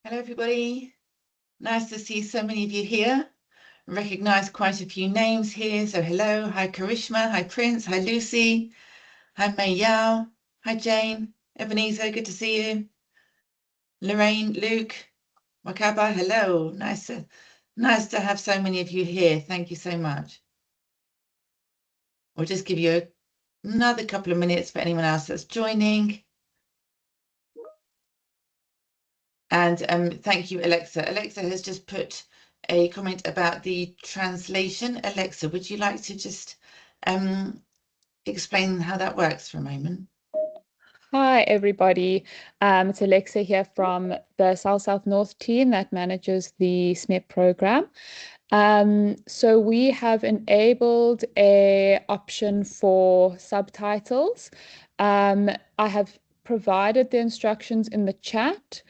Hello, everybody. Nice to see so many of you here. I recognise quite a few names here. So hello, hi Karishma, hi Prince, hi Lucy, hi Mei Yao, hi Jane, Ebenezer, good to see you. Lorraine, Luke, Wakaba, hello. Nice to have so many of you here. Thank you so much. We'll just give you another couple of minutes for anyone else that's joining. And thank you, Alexa. Alexa has just put a comment about the translation. Alexa, would you like to just explain how that works for a moment? Hi, everybody. It's Alexa here from the SouthSouthNorth team that manages the SMEP program. So we have enabled an option for subtitles. I have provided the instructions in the chat.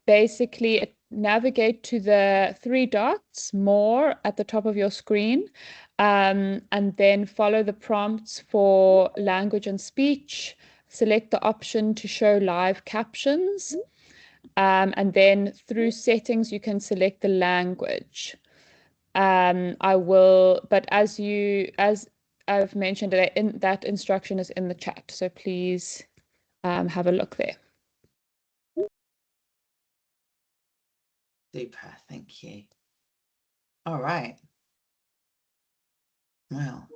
Basically, navigate to the 3 dots, more, at the top of your screen, and then follow the prompts for language and speech. Select the option to show live captions, and then through settings, you can select the language. But as I've mentioned, that instruction is in the chat, so please have a look there. Super, thank you. All right. Well,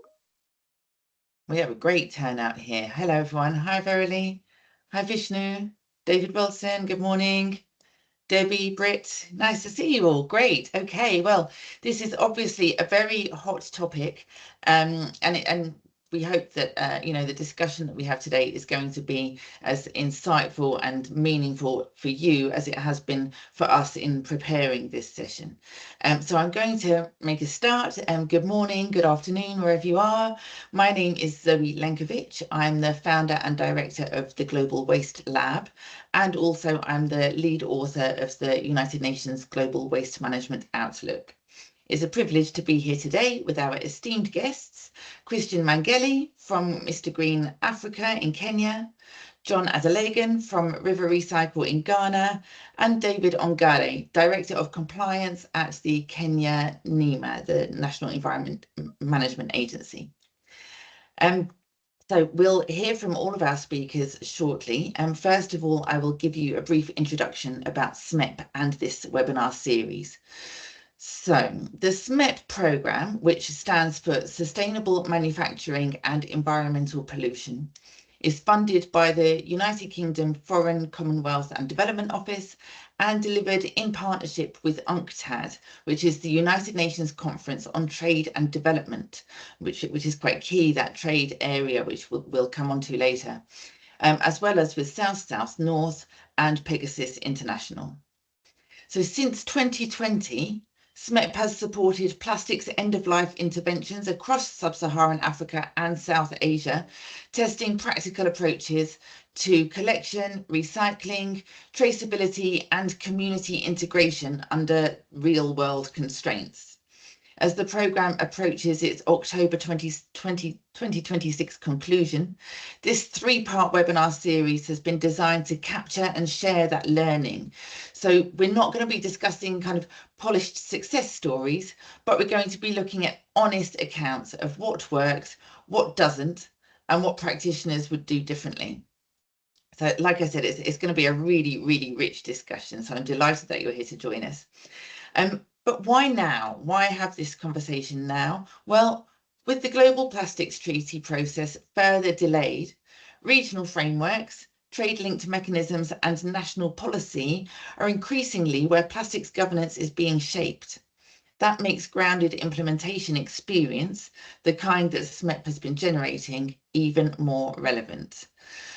we have a great turnout here. Hello, everyone. Hi, Verily. Hi, Vishnu. David Wilson, good morning. Debbie, Britt, nice to see you all. Great. Okay, well, this is obviously a very hot topic, and we hope that the discussion that we have today is going to be as insightful and meaningful for you as it has been for us in preparing this session. So I'm going to make a start. Good morning, good afternoon, wherever you are. My name is Zoe Lenkiewicz. I'm the founder and director of the Global Waste Lab, and also I'm the lead author of the United Nations Global Waste Management Outlook. It's a privilege to be here today with our esteemed guests, Christian Mang'eli from Mr. Green Africa in Kenya, John Adelegan from RiverRecycle in Ghana, and David Ongare, Director of Compliance at the Kenya NEMA, the National Environment Management Agency. So we'll hear from all of our speakers shortly. First of all, I will give you a brief introduction about SMEP and this webinar series. So the SMEP programme, which stands for Sustainable Manufacturing and Environmental Pollution, is funded by the United Kingdom Foreign, Commonwealth and Development Office and delivered in partnership with UNCTAD, which is the United Nations Conference on Trade and Development, which is quite key, that trade area, which we'll come on to later, as well as with SouthSouthNorth and Pegasus International. So since 2020, SMEP has supported plastics end-of-life interventions across sub-Saharan Africa and South Asia, testing practical approaches to collection, recycling, traceability, and community integration under real-world constraints. As the programme approaches its October 2026 conclusion, this 3-part webinar series has been designed to capture and share that learning. So we're not going to be discussing kind of polished success stories, but we're going to be looking at honest accounts of what works, what doesn't, and what practitioners would do differently. So like I said, it's going to be a really, really rich discussion. So I'm delighted that you're here to join us. But why now? Why have this conversation now? Well, with the Global Plastics Treaty process further delayed, regional frameworks, trade-linked mechanisms and national policy are increasingly where plastics governance is being shaped. That makes grounded implementation experience, the kind that SMEP has been generating, even more relevant.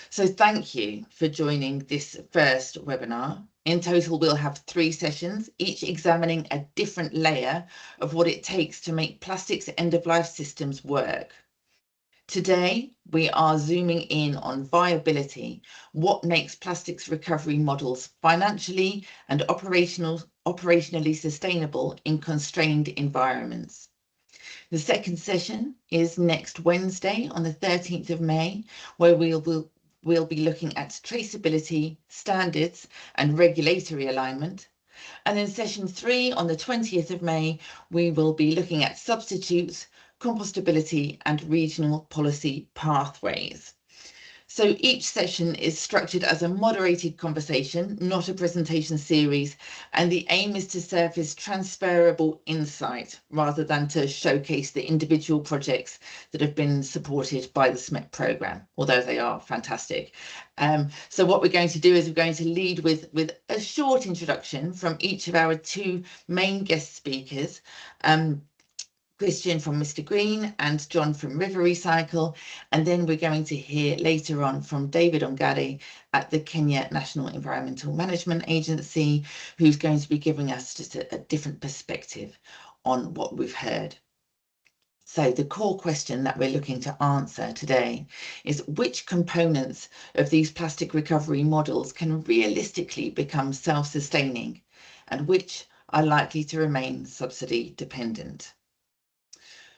So thank you for joining this first webinar. In total, we'll have 3 sessions, each examining a different layer of what it takes to make plastics end-of-life systems work. Today, we are zooming in on viability, what makes plastics recovery models financially and operationally sustainable in constrained environments. The second session is next Wednesday on the 13th of May, where we will we'll be looking at traceability, standards and regulatory alignment. And in session 3 on the 20th of May, we will be looking at substitutes, compostability and regional policy pathways. So each session is structured as a moderated conversation, not a presentation series, and the aim is to surface transferable insight rather than to showcase the individual projects that have been supported by the SMEP programme, although they are fantastic. So what we're going to do is we're going to lead with a short introduction from each of our 2 main guest speakers. Christian from Mr. Green and John from RiverRecycle, and then we're going to hear later on from David Ongare at the Kenya National Environmental Management Agency, who's going to be giving us just a different perspective on what we've heard. So the core question that we're looking to answer today is which components of these plastic recovery models can realistically become self-sustaining and which are likely to remain subsidy dependent.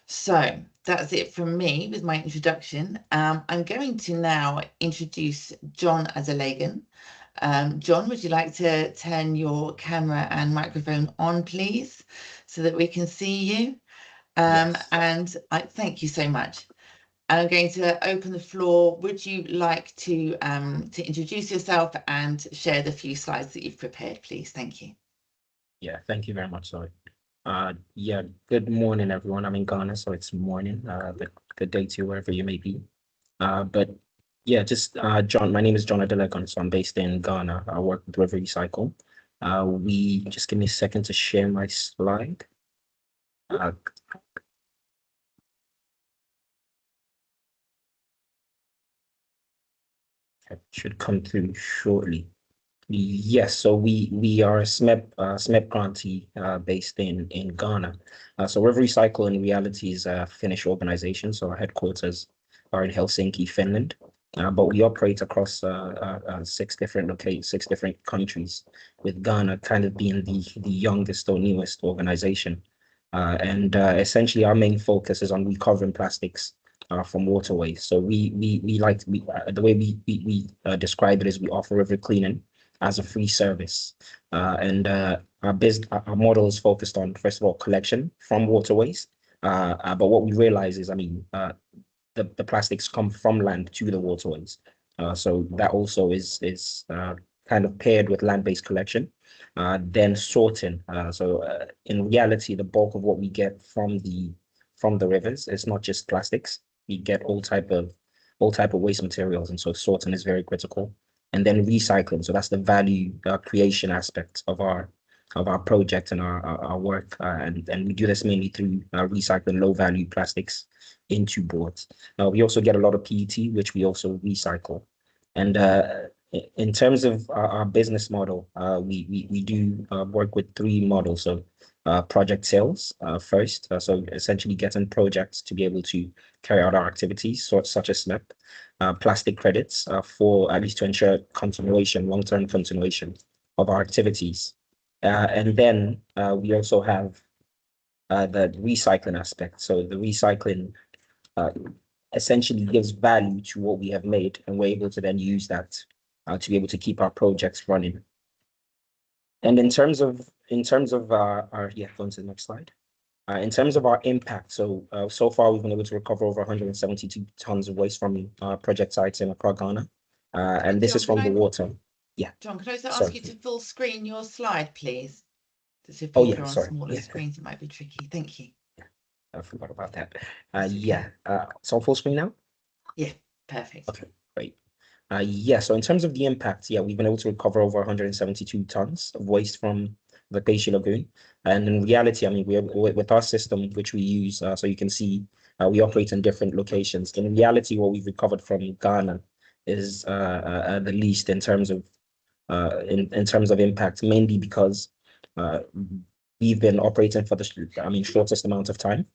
So that's it from me with my introduction. I'm going to now introduce John Adelegan. John, would you like to turn your camera and microphone on, please, so that we can see you? Yes. And thank you so much. And I'm going to open the floor. Would you like to introduce yourself and share the few slides that you've prepared, please? Thank you. Yeah, thank you very much, Zoe. Yeah, good morning, everyone. I'm in Ghana, so it's morning. Good day to you, wherever you may be. But yeah, just John, my name is John Adelegan, so I'm based in Ghana. I work with RiverRecycle. Just give me a second to share my slide. It should come through shortly. Yes, so we are a SMEP grantee based in Ghana. So RiverRecycle in reality is a Finnish organization. So our headquarters are in Helsinki, Finland, but we operate across 6 different countries, with Ghana kind of being the youngest or newest organization. And essentially our main focus is on recovering plastics from waterways. So the way we describe it is we offer river cleaning as a free service, and our model is focused on, first of all, collection from waterways. But what we realize is, the plastics come from land to the waterways. So that also is kind of paired with land-based collection, then sorting. In reality, the bulk of what we get from the rivers is not just plastics. We get all type of waste materials, and so sorting is very critical. And then recycling. So that's the value creation aspect of our project and our work. And we do this mainly through recycling low value plastics into boards. We also get a lot of PET, which we also recycle. And in terms of our business model, we do work with 3 models. So project sales first, so essentially getting projects to be able to carry out our activities, such as SMEP, plastic credits for at least to ensure long-term continuation of our activities. And then we also have the recycling aspect. So the recycling essentially gives value to what we have made, and we're able to then use that to be able to keep our projects running. And in terms of our go to the next slide. In terms of our impact, so far we've been able to recover over 172 tons of waste from project sites in Accra, Ghana, and this is from the water. Yeah. John, could I also ask you to full screen your slide, please? If Oh, people yeah, are on sorry. smaller screens, it might be tricky. Thank you. Yeah, I forgot about that. Yeah. So full screen now? Yeah, perfect. Okay, great. Yeah, so in terms of the impact, yeah, we've been able to recover over 172 tons of waste from the Peishi Lagoon. And in reality, with our system, which we use, so you can see we operate in different locations. In reality, what we've recovered from Ghana is the least in terms of impact, mainly because we've been operating for the shortest amount of time.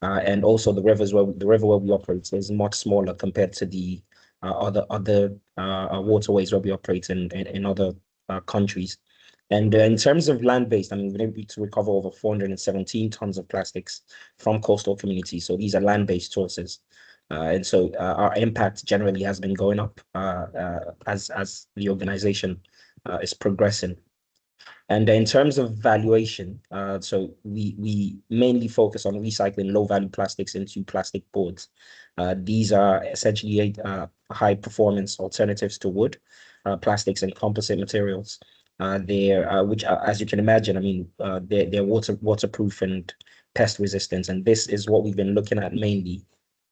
And also the river where we operate is much smaller compared to the other waterways where we operate in other countries. And in terms of land-based, we've been able to recover over 417 tons of plastics from coastal communities. So these are land-based sources. And so our impact generally has been going up as the organization is progressing. And in terms of valuation, so we mainly focus on recycling low-value plastics into plastic boards. These are essentially high performance alternatives to wood, plastics, and composite materials. They're which, as you can imagine, I mean, they're waterproof and pest resistant, and this is what we've been looking at mainly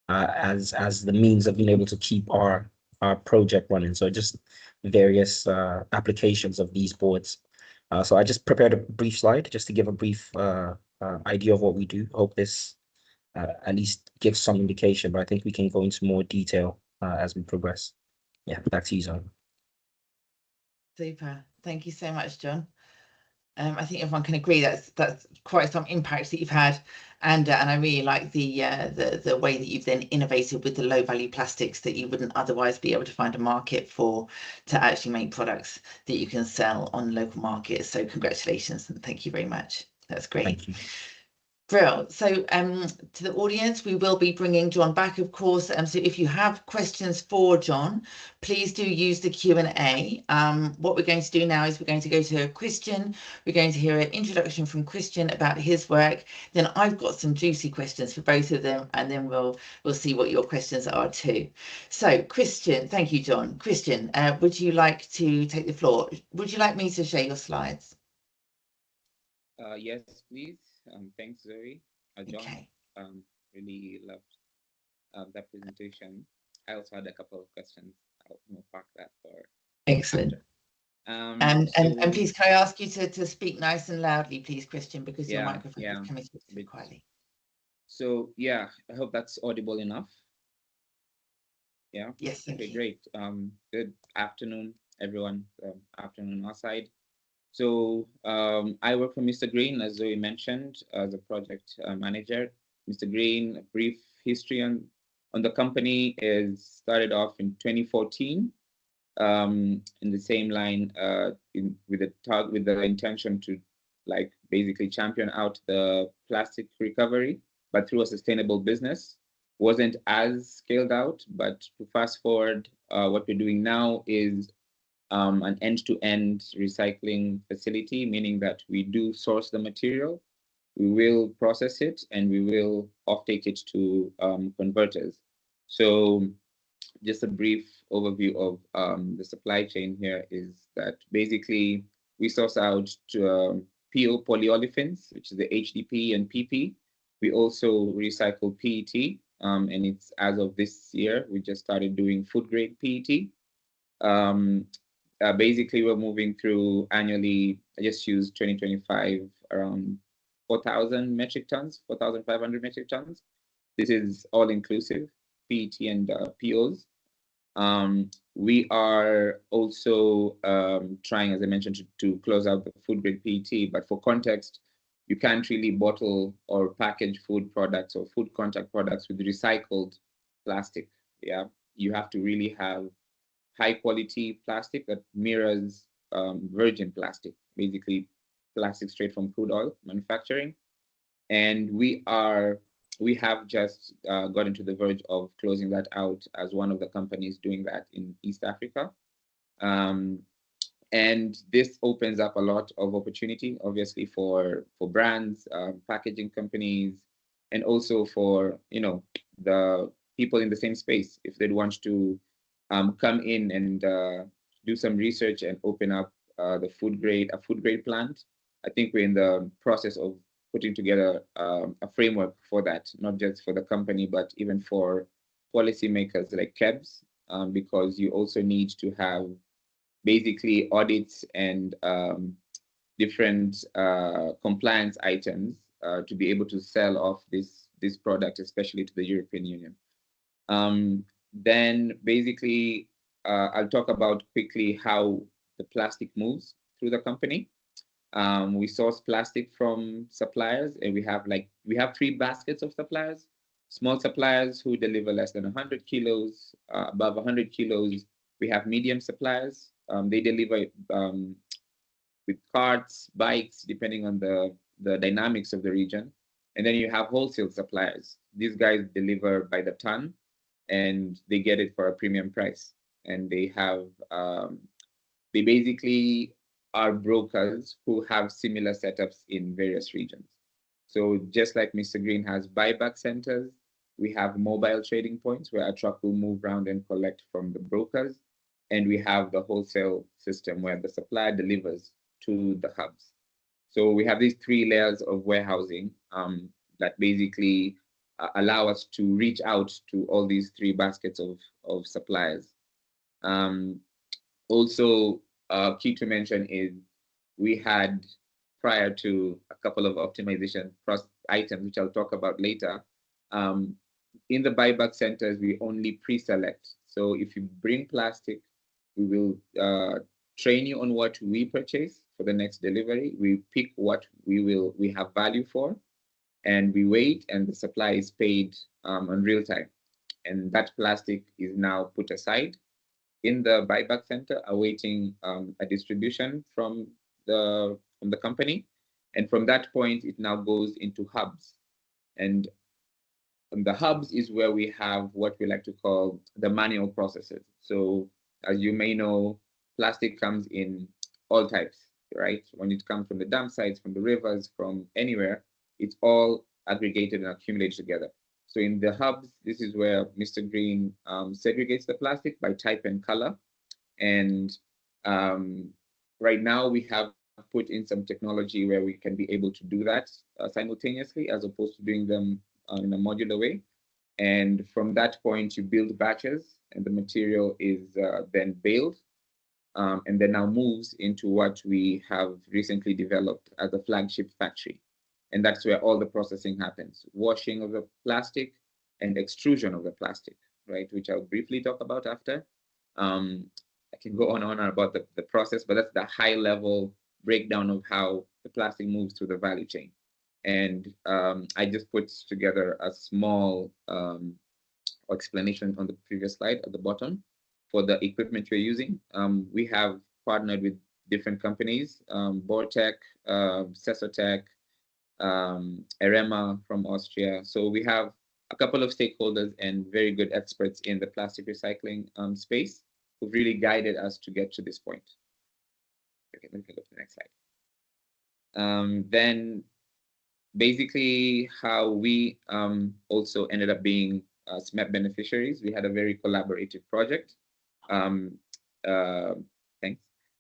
as the means of being able to keep our project running. So just various applications of these boards. So I just prepared a brief slide just to give a brief idea of what we do. Hope this at least gives some indication, but I think we can go into more detail as we progress. Yeah, back to you, Zoe. Super. Thank you so much, John. I think everyone can agree that's quite some impact that you've had, and I really like the way that you've then innovated with the low value plastics that you wouldn't otherwise be able to find a market for, to actually make products that you can sell on local markets. So congratulations and thank you very much. That's great. Thank you. Brilliant. So to the audience, we will be bringing John back, of course. So if you have questions for John, please do use the Q&A. What we're going to do now is we're going to go to Christian. We're going to hear an introduction from Christian about his work. Then I've got some juicy questions for both of them, and then we'll see what your questions are too. So Christian, thank you, John. Christian, would you like to take the floor? Would you like me to share your slides? Yes, please. Thanks, Zoe. John, Okay. really loved that presentation. I also had a couple of questions. I'll park that for Excellent. after. And please, can I ask you to speak nice and loudly, please, Christian, because your microphone is coming through quietly. So yeah, I hope that's audible enough. Yeah. Yes. Thank you. Great. Good afternoon, everyone. Afternoon our side. So I work for Mr. Green, as Zoe mentioned, as a project manager. Mr. Green, a brief history on the company is started off in 2014 in the same line with the intention to basically champion out the plastic recovery, but through a sustainable business. Wasn't as scaled out, but to fast forward, what we're doing now is an end-to-end recycling facility, meaning that we do source the material, we will process it, and we will offtake it to converters. So just a brief overview of the supply chain here is that basically we source out to PO polyolefins, which is the HDP and PP. We also recycle PET, and it's as of this year, we just started doing food grade PET. Basically, we're moving through annually, I just used 2025, around 4,000 metric tons, 4,500 metric tons. This is all inclusive, PET and POs. We are also trying, as I mentioned, to close out the food grade PET, but for context, you can't really bottle or package food products or food contact products with recycled plastic. Yeah, you have to really have high quality plastic that mirrors virgin plastic, basically plastic straight from crude oil manufacturing. And we have just gotten to the verge of closing that out as one of the companies doing that in East Africa. And this opens up a lot of opportunity, obviously, for brands, packaging companies, and also for the people in the same space, if they'd want to come in and do some research and open up a food grade plant. I think we're in the process of putting together a framework for that, not just for the company, but even for policymakers like KEBS, because you also need to have basically audits and different compliance items to be able to sell off this product, especially to the European Union. Then basically, I'll talk about quickly how the plastic moves through the company. We source plastic from suppliers, and we have 3 baskets of suppliers. Small suppliers who deliver less than 100 kilos, above 100 kilos. We have medium suppliers. They deliver with carts, bikes, depending on the dynamics of the region. And then you have wholesale suppliers. These guys deliver by the ton. and they get it for a premium price. And they have, they basically are brokers who have similar setups in various regions. So just like Mr. Green has buyback centers, we have mobile trading points where a truck will move around and collect from the brokers. And we have the wholesale system where the supplier delivers to the hubs. So we have these 3 layers of warehousing that basically allow us to reach out to all these 3 baskets of suppliers. Also, key to mention is we had, prior to a couple of optimization items, which I'll talk about later, in the buyback centers, we only pre-select. So if you bring plastic, we will train you on what we purchase for the next delivery. We pick what we have value for, and we wait, and the supply is paid on real time. And that plastic is now put aside in the buyback center, awaiting a distribution from the company. And from that point, it now goes into hubs. And the hubs is where we have what we like to call the manual processes. So as you may know, plastic comes in all types, right? When it comes from the dump sites, from the rivers, from anywhere, it's all aggregated and accumulated together. So in the hubs, this is where Mr. Green segregates the plastic by type and color. And right now we have put in some technology where we can be able to do that simultaneously, as opposed to doing them in a modular way. And from that point, you build batches, and the material is then baled, and then now moves into what we have recently developed as a flagship factory. And that's where all the processing happens: washing of the plastic and extrusion of the plastic, right? Which I'll briefly talk about after. I can go on and on about the process, but that's the high level breakdown of how the plastic moves through the value chain. And I just put together a small explanation on the previous slide at the bottom for the equipment we're using. We have partnered with different companies, Bortec, Sesotec, Erema from Austria. So we have a couple of stakeholders and very good experts in the plastic recycling space who've really guided us to get to this point. Okay, let me go to the next slide. Then basically how we also ended up being SMEP beneficiaries. We had a very collaborative project. Thanks.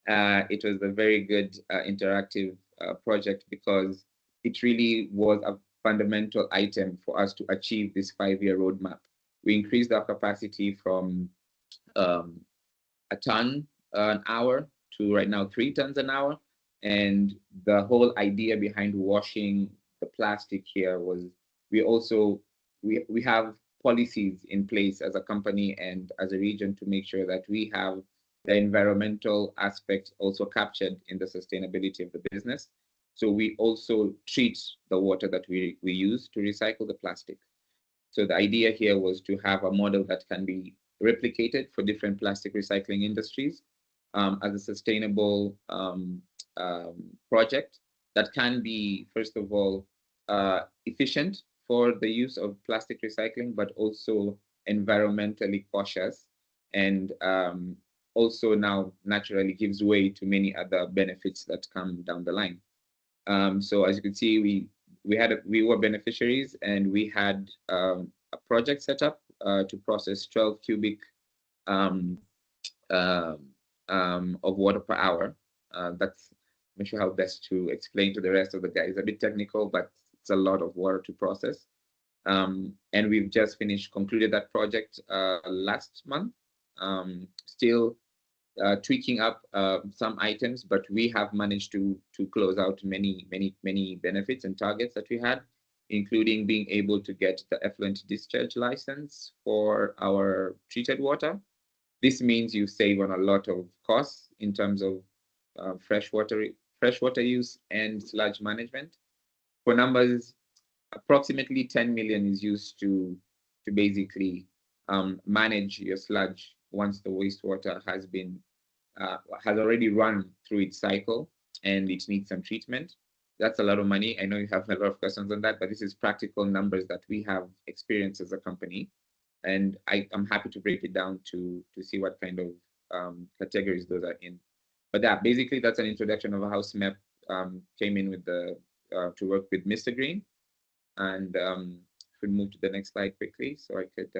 It was a very good interactive project because it really was a fundamental item for us to achieve this 5-year roadmap. We increased our capacity from a ton an hour to right now 3 tons an hour. And the whole idea behind washing the plastic here was we have policies in place as a company and as a region to make sure that we have the environmental aspect also captured in the sustainability of the business. So we also treat the water that we use to recycle the plastic. So the idea here was to have a model that can be replicated for different plastic recycling industries as a sustainable project that can be, first of all, efficient for the use of plastic recycling, but also environmentally cautious, and also now naturally gives way to many other benefits that come down the line. So as you can see, we were beneficiaries, and we had a project set up to process 12 cubic of water per hour. That's, I'm not sure how best to explain to the rest of the guys. It's a bit technical, but it's a lot of water to process. And we've just concluded that project last month. Still tweaking up some items, but we have managed to close out many benefits and targets that we had, including being able to get the effluent discharge license for our treated water. This means you save on a lot of costs in terms of freshwater use and sludge management. For numbers, approximately 10 million is used to basically manage your sludge once the wastewater has already run through its cycle and it needs some treatment. That's a lot of money. I know you have a lot of questions on that, but this is practical numbers that we have experienced as a company. And I'm happy to break it down to see what kind of categories those are in. But basically that's an introduction of how SMEP came in with the to work with Mr. Green. And could move to the next slide quickly, so I could.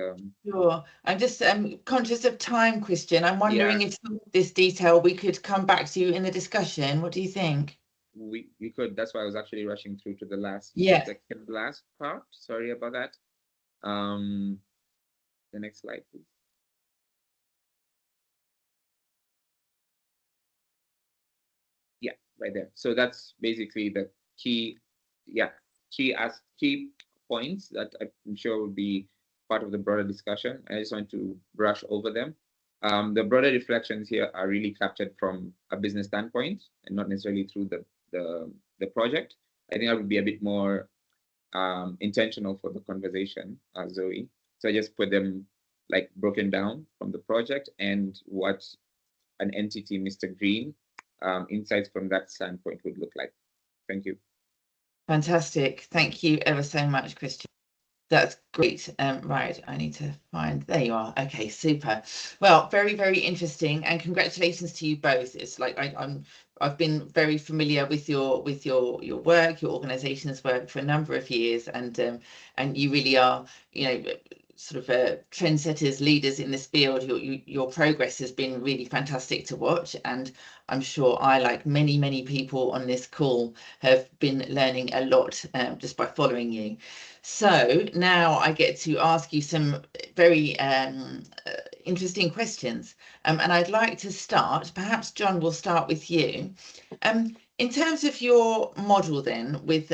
Sure. I'm just conscious of time, Christian. I'm wondering Yeah. if some of this detail we could come back to in the discussion. What do you think? We could. That's why I was actually rushing through to the last second last part. Sorry about that. The next slide, please. Yeah, right there. So that's basically the key. Yeah, key points that I'm sure will be part of the broader discussion. I just want to brush over them. The broader reflections here are really captured from a business standpoint and not necessarily through the project. I think I would be a bit more intentional for the conversation, Zoe. So I just put them like broken down from the project and what an entity, Mr. Green, insights from that standpoint would look like. Thank you. Fantastic. Thank you ever so much, Christian. That's great. Right, I need to find, there you are. Okay, super. Well, very, very interesting, and congratulations to you both. It's like I've been very familiar with your work, your organization's work for a number of years, and you really are, you know, sort of trendsetters, leaders in this field. Your progress has been really fantastic to watch, and I'm sure I, like many people on this call, have been learning a lot just by following you. So now I get to ask you some very interesting questions, and I'd like to start, perhaps John, we'll start with you. In terms of your model then, with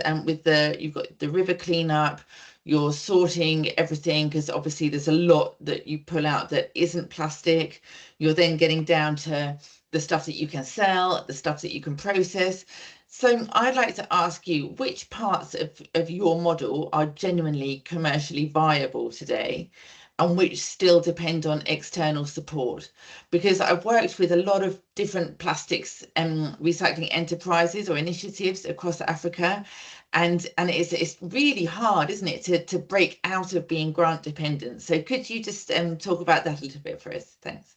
you've got the river cleanup, you're sorting everything, because obviously there's a lot that you pull out that isn't plastic. You're then getting down to the stuff that you can sell, the stuff that you can process. So I'd like to ask you, which parts of your model are genuinely commercially viable today, and which still depend on external support? Because I've worked with a lot of different plastics recycling enterprises or initiatives across Africa, and it's really hard, isn't it, to break out of being grant dependent. So could you just talk about that a little bit for us? Thanks.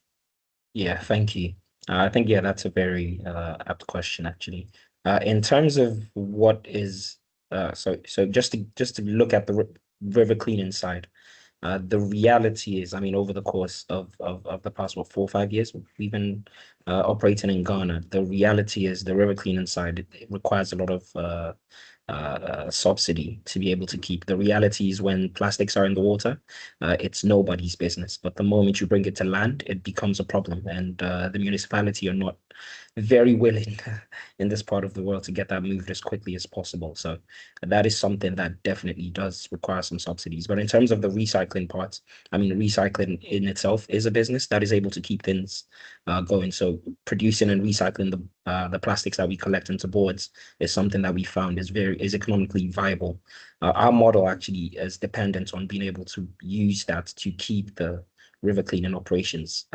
Yeah, thank you. I think, yeah, that's a very apt question, actually. In terms of what is, so just to look at the river cleaning side, the reality is, I mean, over the course of the past, 4 or 5 years, we've been operating in Ghana. The reality is the river cleaning side, it requires a lot of subsidy to be able to keep. The reality is when plastics are in the water, it's nobody's business. But the moment you bring it to land, it becomes a problem. And the municipality are not very willing in this part of the world to get that moved as quickly as possible. So that is something that definitely does require some subsidies. But in terms of the recycling part, I mean, recycling in itself is a business that is able to keep things going. So producing and recycling the plastics that we collect into boards is something that we found is economically viable. Our model actually is dependent on being able to use that to keep the river cleaning operations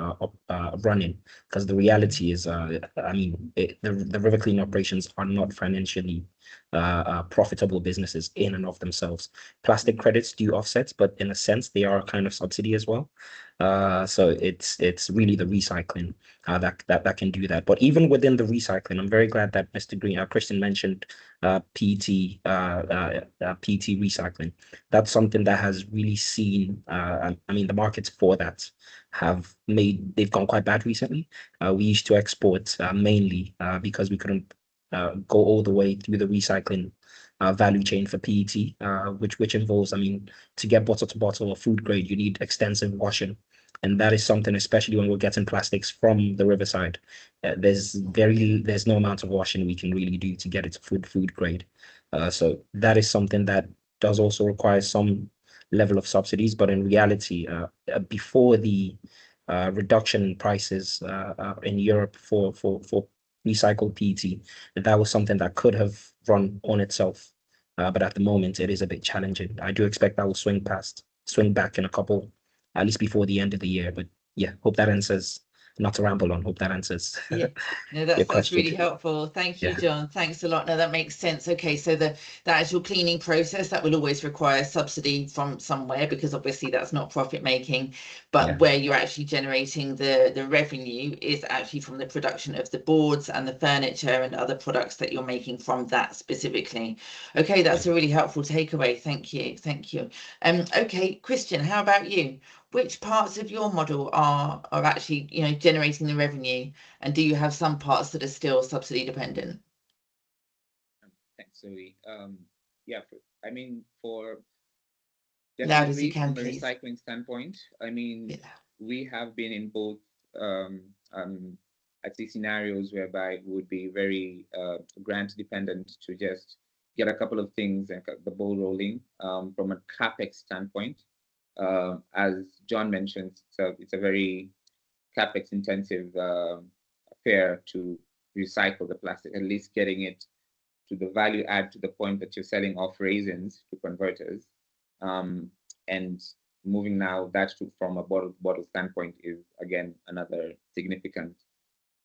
running, because the reality is, I mean, the river cleaning operations are not financially profitable businesses in and of themselves. Plastic credits do offset, but in a sense, they are a kind of subsidy as well. So it's really the recycling that can do that. But even within the recycling, I'm very glad that Mr. Green, Christian mentioned PET recycling. That's something that has really seen, I mean, the markets for that they've gone quite bad recently. We used to export mainly because we couldn't go all the way through the recycling value chain for PET, which involves, I mean, to get bottle to bottle or food grade, you need extensive washing. And that is something, especially when we're getting plastics from the riverside, there's no amount of washing we can really do to get it to food grade. So that is something that does also require some level of subsidies, but in reality, before the reduction in prices in Europe for recycled PET, that was something that could have run on itself. But at the moment, it is a bit challenging. I do expect that will swing back in a couple, at least before the end of the year. But yeah, hope that answers not to ramble on. Hope that answers. Yeah, no, your that's question. really helpful. Thank you, Yeah. John. Thanks a lot. No, that makes sense. Okay, so the actual cleaning process, that will always require subsidy from somewhere, because obviously that's not profit making, but Yeah. where you're actually generating the revenue is actually from the production of the boards and the furniture and other products that you're making from that specifically. Okay, that's a really helpful takeaway. Thank you. Thank you. Okay, Christian, how about you? Which parts of your model are actually, you know, generating the revenue, and do you have some parts that are still subsidy dependent? Thanks, Zoe. Yeah, I mean, for Loud as you definitely can, from a please. recycling standpoint, I mean, Yeah. we have been in both, I'd say, scenarios whereby it would be very grant dependent to just get a couple of things and the ball rolling. From a capex standpoint, as John mentioned, so it's a very capex intensive affair to recycle the plastic, at least getting it to the value add to the point that you're selling off raisins to converters. And moving now that to from a bottle standpoint is again another significant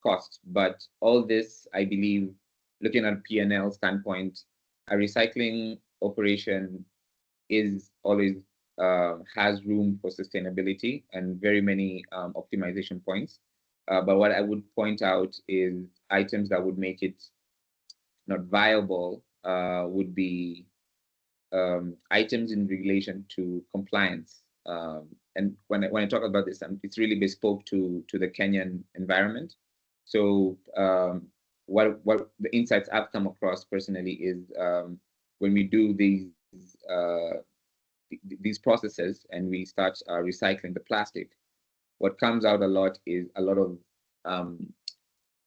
cost. But all this, I believe, looking at P&L standpoint, a recycling operation is always has room for sustainability and very many optimization points. But what I would point out is items that would make it not viable would be items in relation to compliance. And when I talk about this, it's really bespoke to the Kenyan environment. So what the insights I've come across personally is when we do these processes and we start recycling the plastic, what comes out a lot is a lot of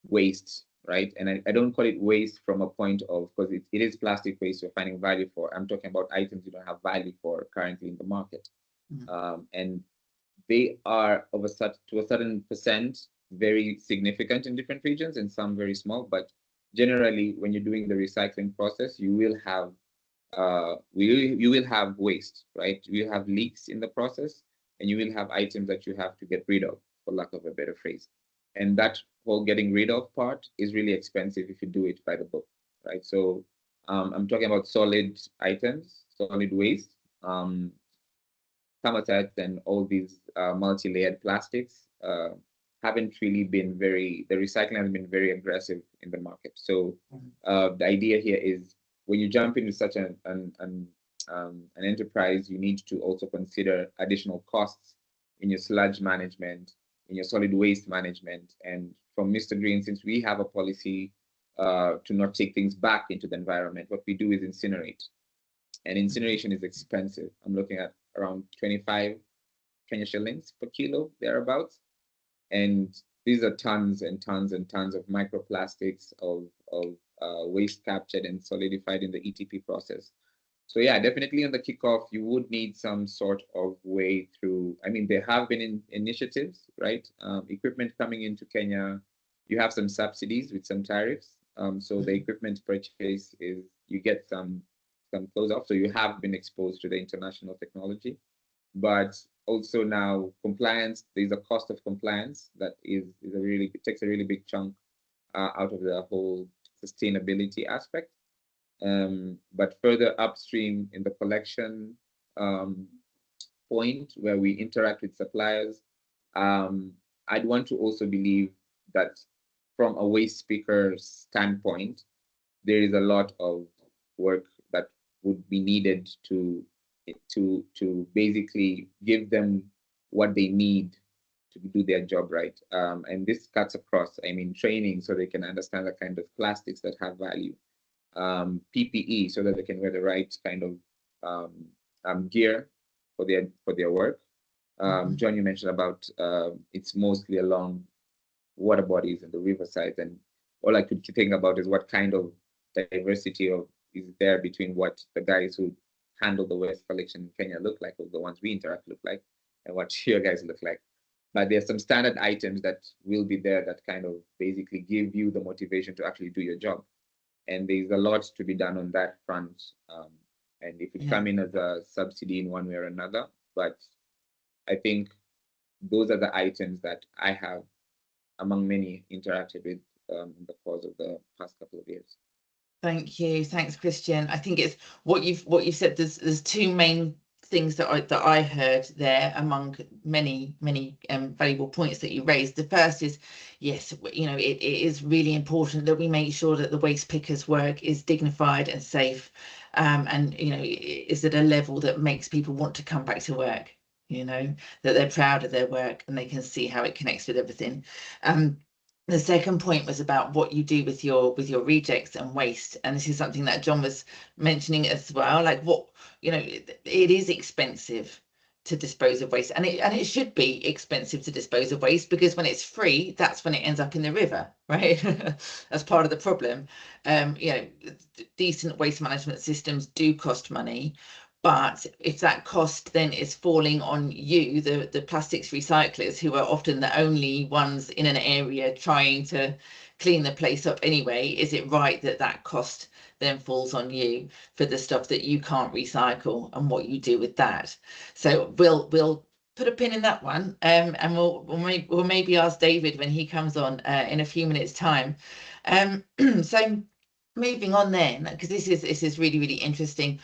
waste, right? And I don't call it waste from a point of, because it is plastic waste you're finding value for. I'm talking about items you don't have value for currently in the market. And they are of to a certain percent very significant in different regions and some very small. But generally, when you're doing the recycling process, you will have you will have waste, right? You will have leaks in the process, and you will have items that you have to get rid of, for lack of a better phrase. And that whole getting rid of part is really expensive if you do it by the book, right? So I'm talking about solid items, solid waste, habitats, and all these multi-layered plastics haven't really been the recycling has been very aggressive in the market. So the idea here is when you jump into such an enterprise, you need to also consider additional costs in your sludge management, in your solid waste management. And from Mr. Green, since we have a policy to not take things back into the environment, what we do is incinerate. And incineration is expensive. I'm looking at around 25 Kenya shillings per kilo, thereabouts. And these are tons and tons and tons of microplastics of waste captured and solidified in the ETP process. So yeah, definitely on the kickoff, you would need some sort of way through. I mean, there have been initiatives, right? Equipment coming into Kenya, you have some subsidies with some tariffs. So the equipment purchase is, you get some close off. So you have been exposed to the international technology. But also now compliance, there's a cost of compliance that it takes a really big chunk out of the whole sustainability aspect. But further upstream in the collection point where we interact with suppliers, I'd want to also believe that from a waste speaker standpoint, there is a lot of work that would be needed to basically give them what they need to do their job right. And this cuts across, I mean, training so they can understand the kind of plastics that have value, PPE so that they can wear the right kind of gear for their work. John, you mentioned about it's mostly along water bodies and the riversides, and all I could think about is what kind of diversity is there between what the guys who handle the waste collection in Kenya look like, or the ones we interact look like, and what your guys look like. But there's some standard items that will be there that kind of basically give you the motivation to actually do your job. And there's a lot to be done on that front. And it could come in as a subsidy in one way or another. But I think those are the items that I have among many interacted with in the course of the past couple of years. Thank you. Thanks, Christian. I think it's what you've said. There's two main things that I heard there among many valuable points that you raised. The first is, yes, you know, it is really important that we make sure that the waste pickers' work is dignified and safe, and you know, is at a level that makes people want to come back to work. You know, that they're proud of their work and they can see how it connects with everything. The second point was about what you do with your rejects and waste, and this is something that John was mentioning as well. Like, what, you know, it is expensive to dispose of waste, and it should be expensive to dispose of waste, because when it's free, that's when it ends up in the river, right? That's part of the problem. You know, decent waste management systems do cost money. But if that cost then is falling on you, the plastics recyclers, who are often the only ones in an area trying to clean the place up anyway, is it right that that cost then falls on you for the stuff that you can't recycle and what you do with that? So we'll put a pin in that one, and we'll maybe ask David when he comes on in a few minutes' time. So moving on then, because this is really interesting.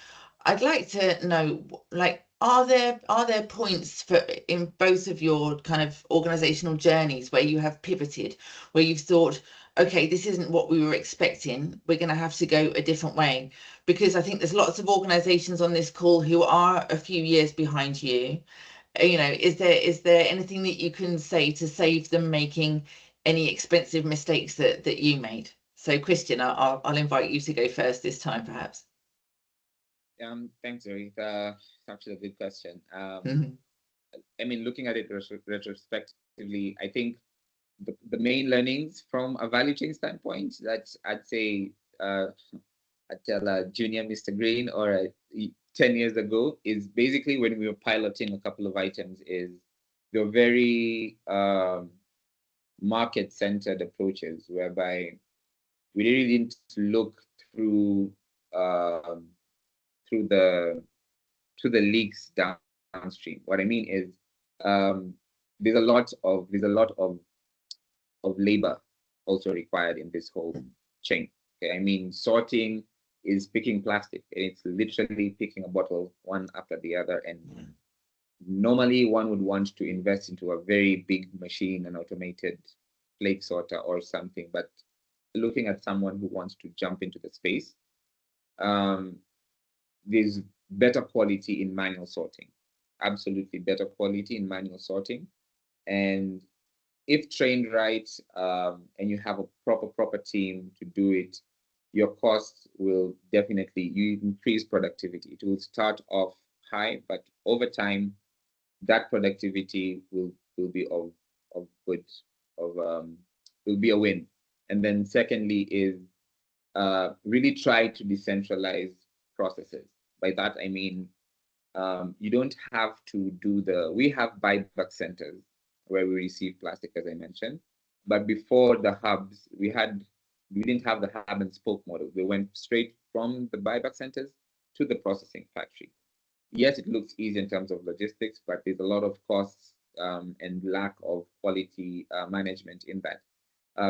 I'd like to know, like, are there points for in both of your kind of organizational journeys where you have pivoted, where you've thought, okay, this isn't what we were expecting, we're going to have to go a different way? Because I think there's lots of organizations on this call who are a few years behind you. You know, is there anything that you can say to save them making any expensive mistakes that you made? So Christian, I'll invite you to go first this time, perhaps. Thanks, Zoe. It's actually a good question. I mean, looking at it retrospectively, I think the main learnings from a value chain standpoint that I'd say I'd tell junior Mr. Green or 10 years ago is basically when we were piloting a couple of items is they're very market-centered approaches, whereby we really didn't look through the leaks downstream. What I mean is there's a lot of labor also required in this whole chain. Okay? I mean, sorting is picking plastic, and it's literally picking a bottle one after the other. And normally one would want to invest into a very big machine, an automated flake sorter or something. But looking at someone who wants to jump into the space, there's better quality in manual sorting, absolutely better quality in manual sorting. And if trained right, and you have a proper team to do it, your costs will definitely, you increase productivity. It will start off high, but over time, that productivity will be of good, will be a win. And then secondly is really try to decentralize processes. By that, I mean, you don't have to do we have buyback centers where we receive plastic, as I mentioned. But before the hubs, we didn't have the hub and spoke model. We went straight from the buyback centers to the processing factory. Yes, it looks easy in terms of logistics, but there's a lot of costs and lack of quality management in that,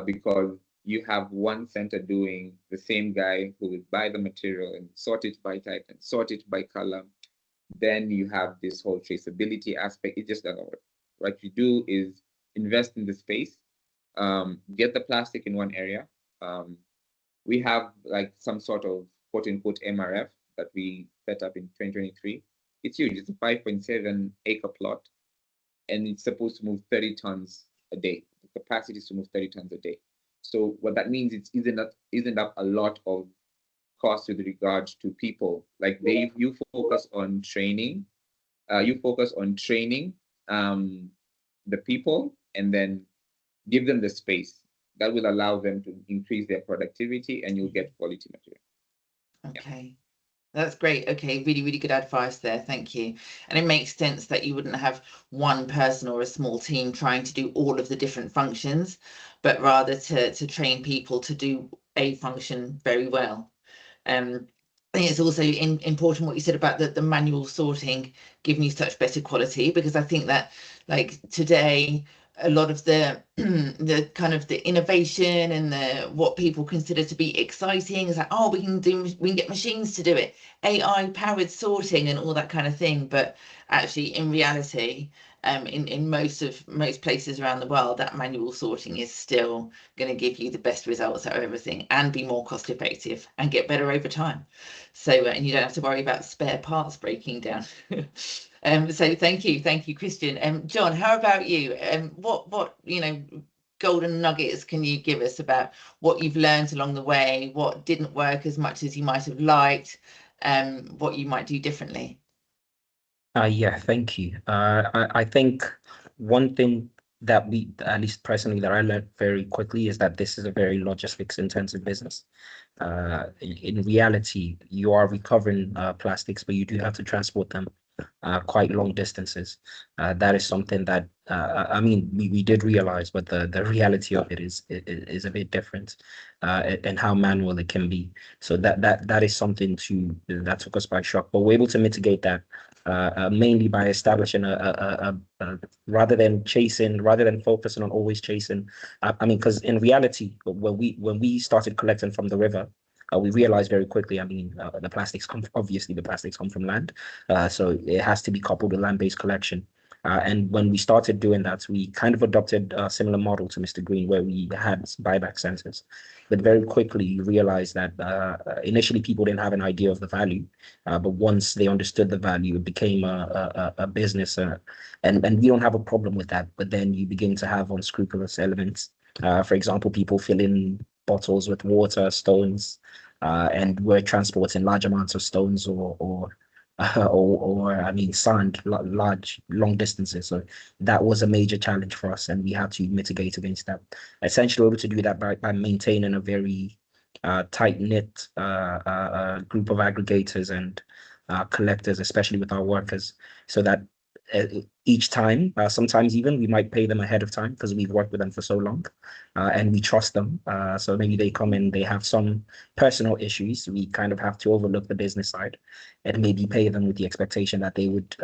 because you have one center doing the same guy who will buy the material and sort it by type and sort it by color. Then you have this whole traceability aspect. It just doesn't work. What you do is invest in the space, get the plastic in one area. We have like some sort of quote unquote MRF that we set up in 2023. It's huge. It's a 5.7 acre plot, and it's supposed to move 30 tons a day. The capacity is to move 30 tons a day. So what that means, it's isn't up a lot of cost with regards to people. Like you focus on training, the people, and then give them the space that will allow them to increase their productivity, and you'll get quality material. Okay. Yeah. That's great. Okay, really good advice there. Thank you. And it makes sense that you wouldn't have one person or a small team trying to do all of the different functions, but rather to train people to do a function very well. I think it's also important what you said about the manual sorting giving you such better quality, because I think that, like, today a lot of the the kind of the innovation and the what people consider to be exciting is like, oh, we can get machines to do it, AI powered sorting and all that kind of thing. But actually, in reality, in most places around the world, that manual sorting is still going to give you the best results out of everything and be more cost effective and get better over time. So and you don't have to worry about spare parts breaking down. So thank you, Christian. John, how about you? What golden nuggets can you give us about what you've learned along the way, what didn't work as much as you might have liked, what you might do differently? Yeah, thank you. I think one thing that we, at least personally, that I learned very quickly is that this is a very logistics intensive business. In reality, you are recovering plastics, but you do have to transport them quite long distances. That is something that I mean we did realize, but the reality of it is a bit different, and how manual it can be. So that is something that took us by shock. But we're able to mitigate that mainly by establishing a rather than focusing on always chasing. I mean, because in reality, when we started collecting from the river, we realized very quickly, I mean, the plastics come from land. So it has to be coupled with land-based collection. And when we started doing that, we kind of adopted a similar model to Mr. Green, where we had buyback centers. But very quickly, you realize that initially people didn't have an idea of the value, but once they understood the value, it became a business. And we don't have a problem with that. But then you begin to have unscrupulous elements. For example, people fill in bottles with water, stones, and we're transporting large amounts of stones or I mean sand, long distances. So that was a major challenge for us, and we had to mitigate against that. Essentially, we're able to do that by maintaining a very tight knit group of aggregators and collectors, especially with our workers, so that each time, sometimes even we might pay them ahead of time because we've worked with them for so long, and we trust them. So maybe they come in, they have some personal issues. We kind of have to overlook the business side and maybe pay them with the expectation that they would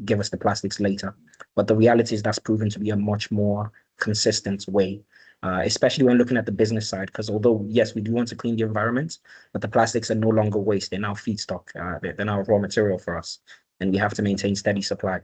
give us the plastics later. But the reality is that's proven to be a much more consistent way, especially when looking at the business side, because although, yes, we do want to clean the environment, but the plastics are no longer waste. They're now feedstock. They're now raw material for us, and we have to maintain steady supply.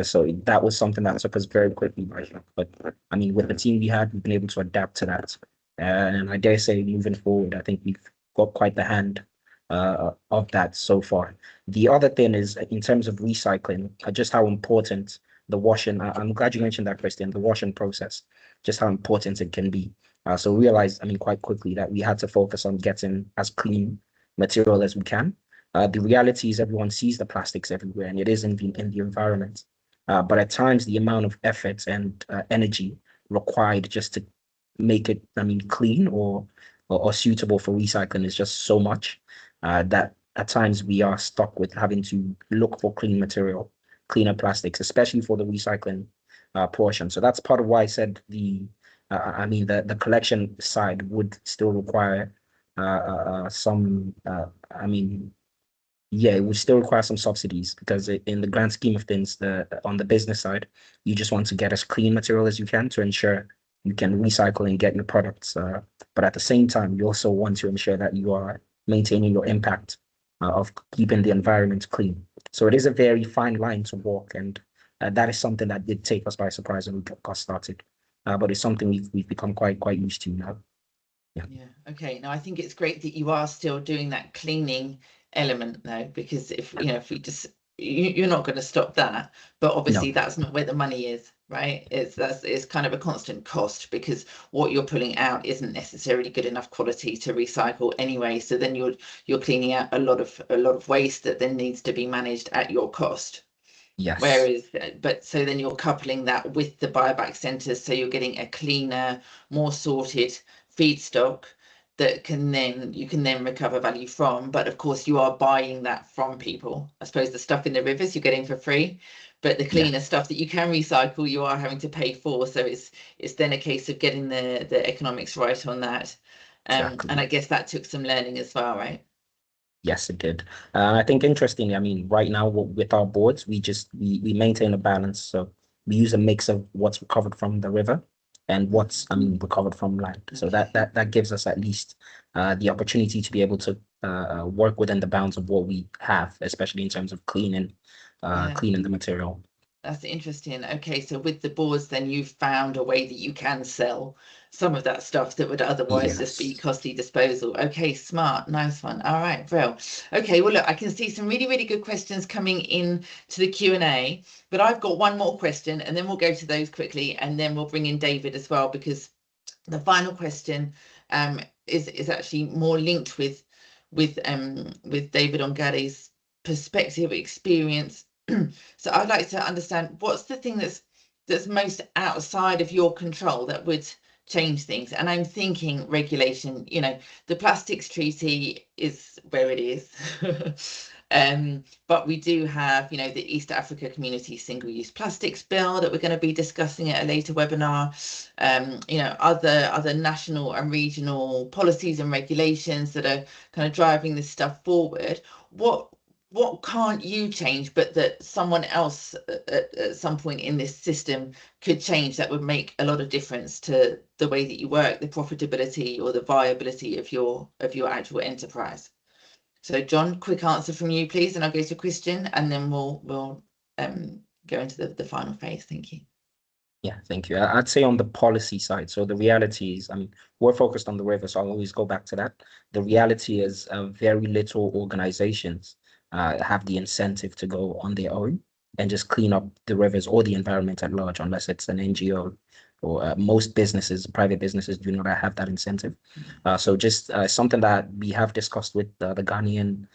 So that was something that took us very quickly by shock. But I mean, with the team we had, we've been able to adapt to that. And I dare say, moving forward, I think we've got quite the hand of that so far. The other thing is, in terms of recycling, just how important the washing, I'm glad you mentioned that, Christian, the washing process, just how important it can be. So we realized, I mean, quite quickly that we had to focus on getting as clean material as we can. The reality is everyone sees the plastics everywhere, and it is in the environment. But at times, the amount of effort and energy required just to make it, I mean, clean or suitable for recycling is just so much that at times we are stuck with having to look for clean material, cleaner plastics, especially for the recycling portion. So that's part of why I said I mean, the collection side would still require some, I mean, yeah, it would still require some subsidies, because in the grand scheme of things, on the business side, you just want to get as clean material as you can to ensure you can recycle and get your products. But at the same time, you also want to ensure that you are maintaining your impact of keeping the environment clean. So it is a very fine line to walk, and that is something that did take us by surprise when we got started. But it's something we've become quite used to now. Yeah. Okay. Now I think it's great that you are still doing that cleaning element though, because if we just you're not going to stop that, but obviously that's not where the money is, right? It's kind of a constant cost, because what you're pulling out isn't necessarily good enough quality to recycle anyway. So then you're cleaning out a lot of waste that then needs to be managed at your cost. Yes. Whereas, but so then you're coupling that with the buyback centers, so you're getting a cleaner, more sorted feedstock that you can then recover value from. But of course, you are buying that from people. I suppose the stuff in the rivers you're getting for free, but the cleaner stuff that you can recycle, you are having to pay for. So it's then a case of getting the economics right on that. Exactly. And I guess that took some learning as well, right? Yes, it did. I think interestingly, I mean, right now with our boards, we maintain a balance. So we use a mix of what's recovered from the river and what's recovered from land. So that gives us at least the opportunity to be able to work within the bounds of what we have, especially in terms of cleaning the material. That's interesting. Okay, so with the boards, then you've found a way that you can sell some of that stuff that would otherwise just be costly disposal. Okay, smart, nice one. All right, Brill. Okay, well, look, I can see some really, really good questions coming in to the Q&A, but I've got one more question, and then we'll go to those quickly, and then we'll bring in David as well, because the final question is actually more linked with David Ongare's perspective, experience. So I'd like to understand, what's the thing that's most outside of your control that would change things? And I'm thinking regulation. You know, the plastics treaty is where it is. But we do have, you know, the East Africa Community Single-Use Plastics Bill that we're going to be discussing at a later webinar. You know, other national and regional policies and regulations that are kind of driving this stuff forward. What can't you change, but that someone else at some point in this system could change, that would make a lot of difference to the way that you work, the profitability or the viability of your actual enterprise? So John, quick answer from you, please, and I'll go to Christian, and then we'll go into the final phase. Thank you. Yeah, thank you. I'd say on the policy side, so the reality is, I mean, we're focused on the river, so I'll always go back to that. The reality is very little organizations have the incentive to go on their own and just clean up the rivers or the environment at large, unless it's an NGO, or most businesses, private businesses, do not have that incentive. So just something that we have discussed with the Ghanaian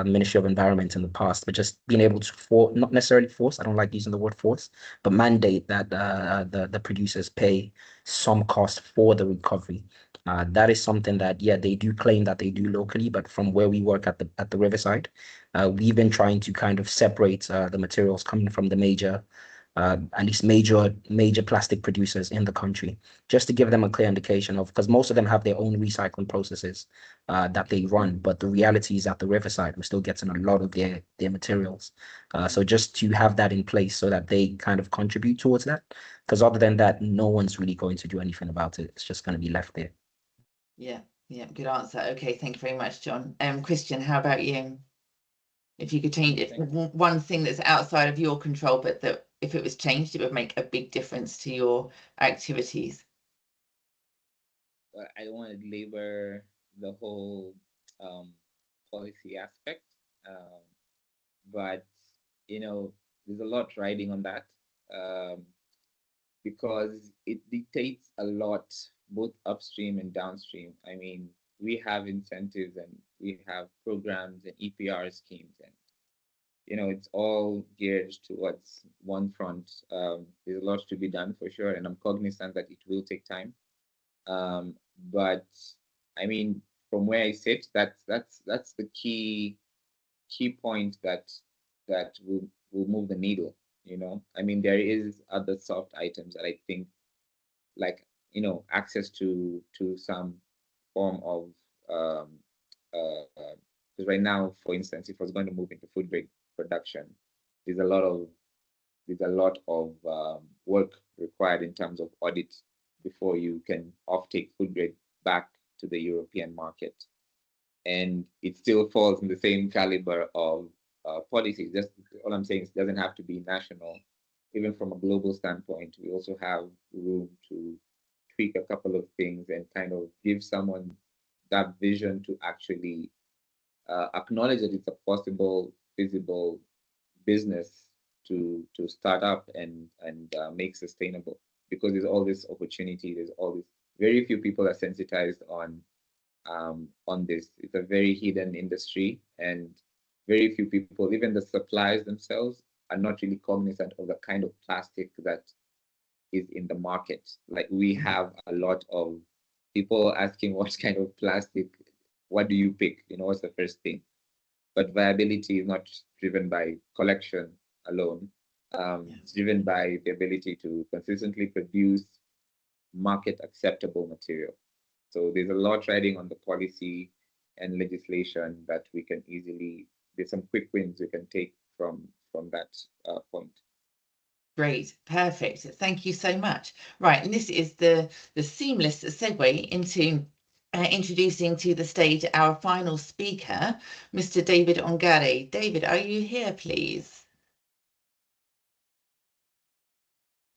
Ministry of Environment in the past, but just being able to not necessarily force, I don't like using the word force, but mandate that the producers pay some cost for the recovery. That is something that, yeah, they do claim that they do locally, but from where we work at the riverside, we've been trying to kind of separate the materials coming from the major plastic producers in the country, just to give them a clear indication of, because most of them have their own recycling processes that they run, but the reality is at the riverside, we're still getting a lot of their materials. So just to have that in place so that they kind of contribute towards that, because other than that, no one's really going to do anything about it. It's just going to be left there. Yeah, good answer. Okay, thank you very much, John. Christian, how about you? If you could change it, one thing that's outside of your control, but that if it was changed, it would make a big difference to your activities. I don't want to labor the whole policy aspect, but you know, there's a lot riding on that, because it dictates a lot, both upstream and downstream. I mean, we have incentives and we have programs and EPR schemes, and you know, it's all geared towards one front. There's a lot to be done for sure, and I'm cognizant that it will take time. But I mean, from where I sit, that's the key point that will move the needle. You know, I mean, there is other soft items that I think, like, you know, access to some form of because right now, for instance, if I was going to move into food grade production, there's a lot of work required in terms of audit before you can offtake food grade back to the European market, and it still falls in the same caliber of policies. Just all I'm saying is, it doesn't have to be national. Even from a global standpoint, we also have room to tweak a couple of things and kind of give someone that vision to actually acknowledge that it's a possible, feasible business to start up and make sustainable, because there's all this opportunity. There's all this. Very few people are sensitized on this. It's a very hidden industry, and very few people, even the suppliers themselves, are not really cognizant of the kind of plastic that is in the market. Like, we have a lot of people asking, what kind of plastic, what do you pick? You know, what's the first thing? But viability is not driven by collection alone. It's driven by the ability to consistently produce market acceptable material. So there's a lot riding on the policy and legislation that we can easily, there's some quick wins we can take from that point. Great, perfect. Thank you so much. Right, and this is the seamless segue into introducing to the stage our final speaker, Mr. David Ongare. David, are you here, please?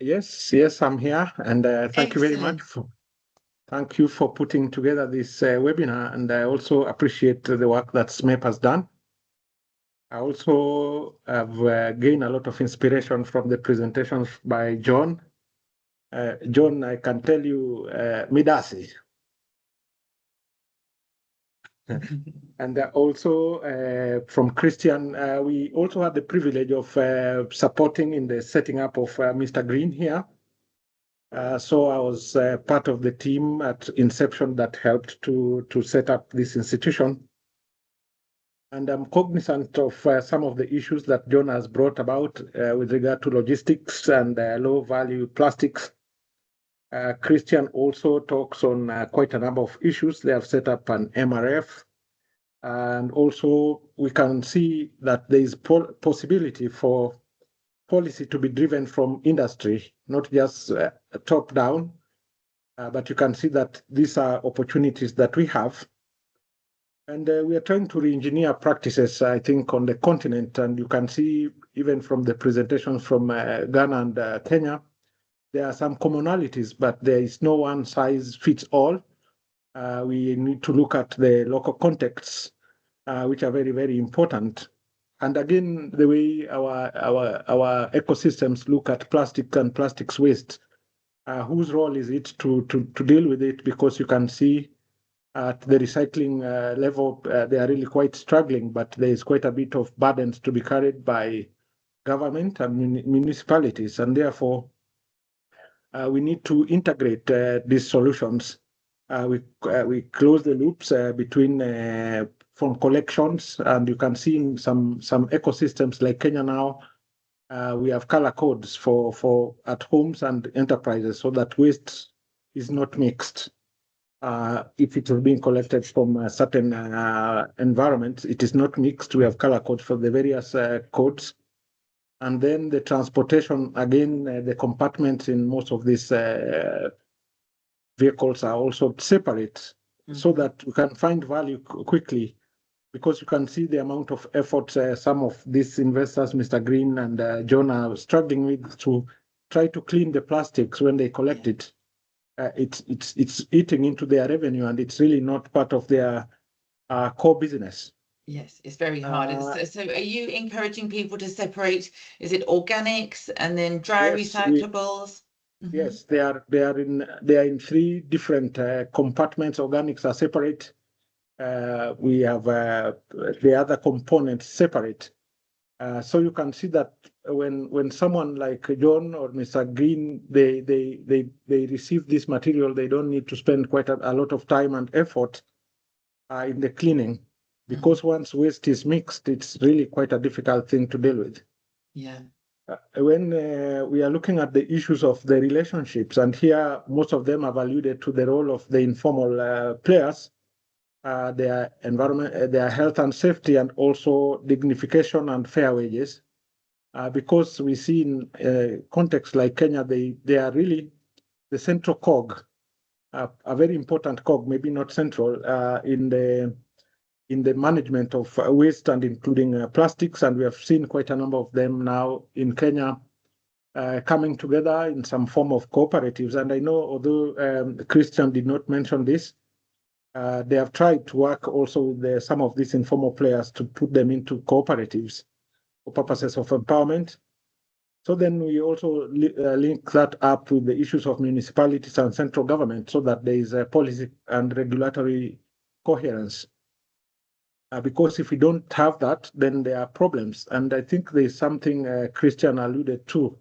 Yes, I'm here, and thank you very much thank you for putting together this webinar, and I also appreciate the work that SMEP has done. I also have gained a lot of inspiration from the presentations by John. John, I can tell you, Midasi. And also from Christian, we also had the privilege of supporting in the setting up of Mr. Green here. So I was part of the team at inception that helped to set up this institution. And I'm cognizant of some of the issues that John has brought about with regard to logistics and low-value plastics. Christian also talks on quite a number of issues. They have set up an MRF. And also, we can see that there is possibility for policy to be driven from industry, not just top-down. But you can see that these are opportunities that we have. And we are trying to re-engineer practices, I think, on the continent. And you can see, even from the presentations from Ghana and Kenya, there are some commonalities, but there is no one size fits all. We need to look at the local contexts, which are very, very important. And again, the way our ecosystems look at plastic and plastics waste, whose role is it to deal with it? Because you can see at the recycling level, they are really quite struggling, but there is quite a bit of burdens to be carried by government and municipalities. And therefore, we need to integrate these solutions. We close the loops between from collections, and you can see in some ecosystems like Kenya now, we have color codes for at homes and enterprises, so that waste is not mixed. If it is being collected from a certain environment, it is not mixed. We have color codes for the various codes. And then the transportation, again, the compartments in most of these vehicles are also separate, so that we can find value quickly, because you can see the amount of effort some of these investors, Mr. Green and John, are struggling with to try to clean the plastics when they collect it. It's eating into their revenue, and it's really not part of their core business. Yes, it's very hard. So are you encouraging people to separate, is it organics and then dry recyclables? Yes, they are in three different compartments. Organics are separate. We have the other components separate. So you can see that when someone like John or Mr. Green, they receive this material, they don't need to spend quite a lot of time and effort in the cleaning, because once waste is mixed, it's really quite a difficult thing to deal with. Yeah. When we are looking at the issues of the relationships, and here most of them have alluded to the role of the informal players, their environment, their health and safety, and also dignification and fair wages. Because we see in contexts like Kenya, they are really the central cog, a very important cog, maybe not central, in the management of waste, and including plastics. And we have seen quite a number of them now in Kenya coming together in some form of cooperatives. And I know, although Christian did not mention this, they have tried to work also with some of these informal players to put them into cooperatives for purposes of empowerment. So then we also link that up with the issues of municipalities and central government, so that there is a policy and regulatory coherence. Because if we don't have that, then there are problems. And I think there's something Christian alluded to.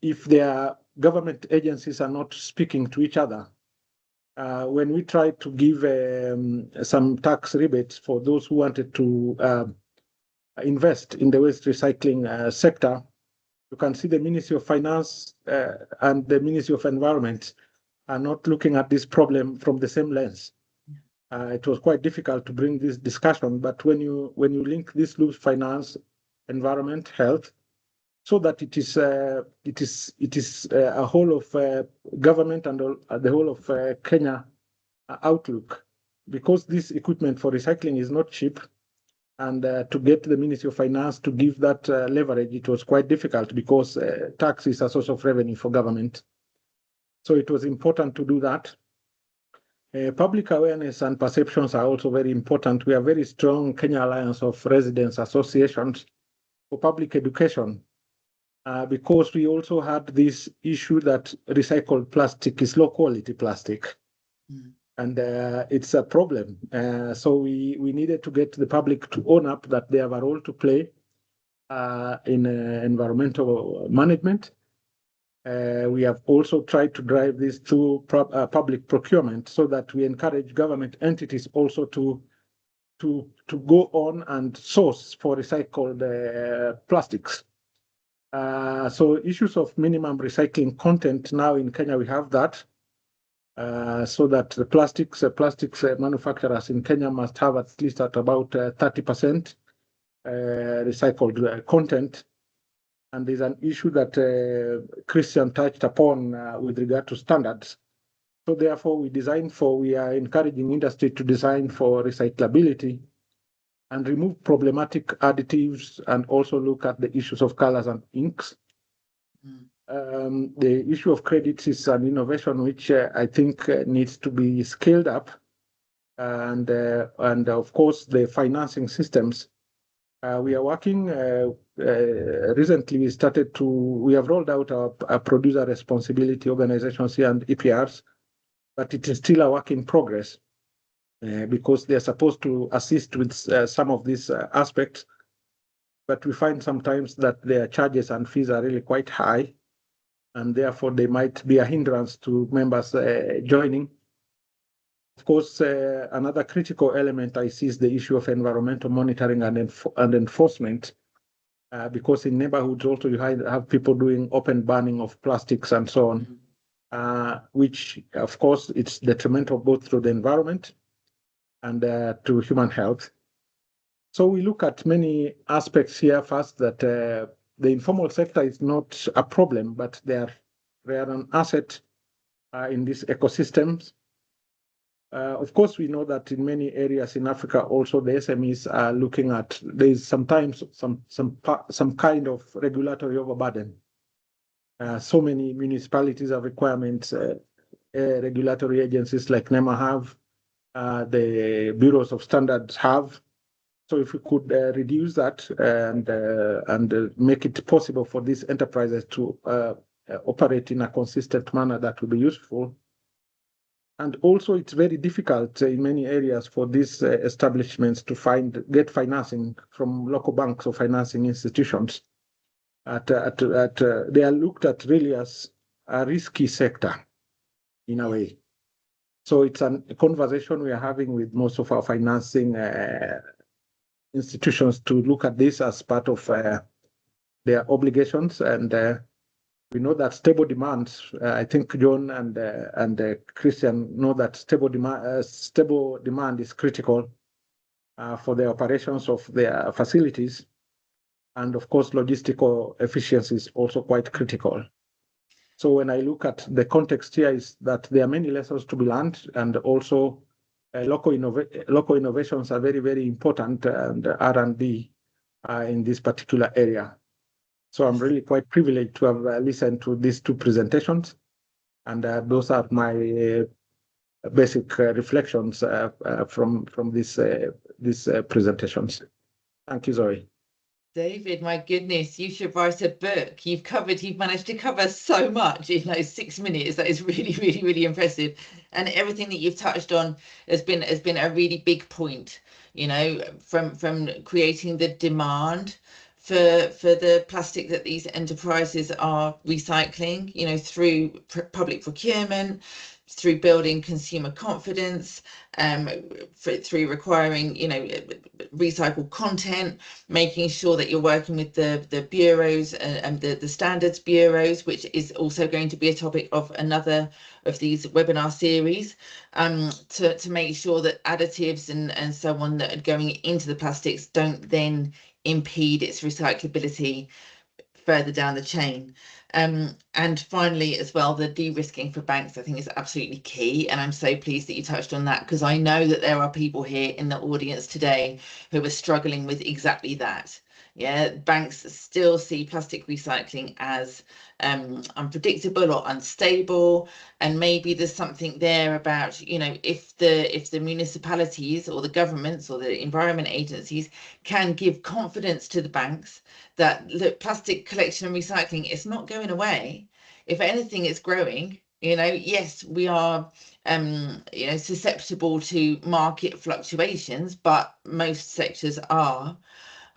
If their government agencies are not speaking to each other, when we try to give some tax rebates for those who wanted to invest in the waste recycling sector, you can see the Ministry of Finance and the Ministry of Environment are not looking at this problem from the same lens. It was quite difficult to bring this discussion, but when you link this loops, finance, environment, health, so that it is a whole of government and the whole of Kenya outlook, because this equipment for recycling is not cheap. And to get the Ministry of Finance to give that leverage, it was quite difficult because tax is a source of revenue for government. So it was important to do that. Public awareness and perceptions are also very important. We have very strong Kenya Alliance of Residents Associations for public education, because we also had this issue that recycled plastic is low quality plastic. And it's a problem. So we needed to get the public to own up that they have a role to play in environmental management. We have also tried to drive this through public procurement, so that we encourage government entities also to go on and source for recycled plastics. So issues of minimum recycling content, now in Kenya we have that. So that the plastics manufacturers in Kenya must have at least at about 30% recycled content. And there's an issue that Christian touched upon with regard to standards. So therefore, we are encouraging industry to design for recyclability and remove problematic additives, and also look at the issues of colors and inks. The issue of credits is an innovation which I think needs to be scaled up, and of course the financing systems. We are working. Recently, we have rolled out our producer responsibility organizations here and EPRs, but it is still a work in progress because they are supposed to assist with some of these aspects, but we find sometimes that their charges and fees are really quite high, and therefore they might be a hindrance to members joining. Of course, another critical element I see is the issue of environmental monitoring and enforcement, because in neighborhoods also you have people doing open burning of plastics and so on, which of course it's detrimental both to the environment and to human health. So we look at many aspects here. First, that the informal sector is not a problem, but they are an asset in these ecosystems. Of course, we know that in many areas in Africa, also the SMEs are looking at, there's sometimes some kind of regulatory overburden. So many municipalities have requirements, regulatory agencies like NEMA have, the bureaus of standards have. So if we could reduce that and make it possible for these enterprises to operate in a consistent manner, that would be useful. And also, it's very difficult in many areas for these establishments to get financing from local banks or financing institutions. They are looked at really as a risky sector in a way. So it's a conversation we are having with most of our financing institutions to look at this as part of their obligations, and we know that stable demand. I think John and Christian know that stable demand is critical for the operations of their facilities, and of course, logistical efficiency is also quite critical. So when I look at the context here, is that there are many lessons to be learned, and also local innovations are very, very important, and R&D in this particular area. So I'm really quite privileged to have listened to these two presentations, and those are my basic reflections from these presentations. Thank you, Zoe. David, my goodness, you should write a book. You've managed to cover so much in those 6 minutes. That is really, really, really impressive. And everything that you've touched on has been a really big point, you know, from creating the demand for the plastic that these enterprises are recycling, you know, through public procurement, through building consumer confidence, through requiring, you know, recycled content, making sure that you're working with the bureaus and the standards bureaus, which is also going to be a topic of another of these webinar series, to make sure that additives and so on that are going into the plastics don't then impede its recyclability further down the chain. And finally, as well, the de-risking for banks, I think, is absolutely key. And I'm so pleased that you touched on that, because I know that there are people here in the audience today who are struggling with exactly that. Yeah, banks still see plastic recycling as unpredictable or unstable, and maybe there's something there about, you know, if the municipalities or the governments or the environment agencies can give confidence to the banks that look, plastic collection and recycling is not going away. If anything, it's growing. You know, yes, we are you know, susceptible to market fluctuations, but most sectors are.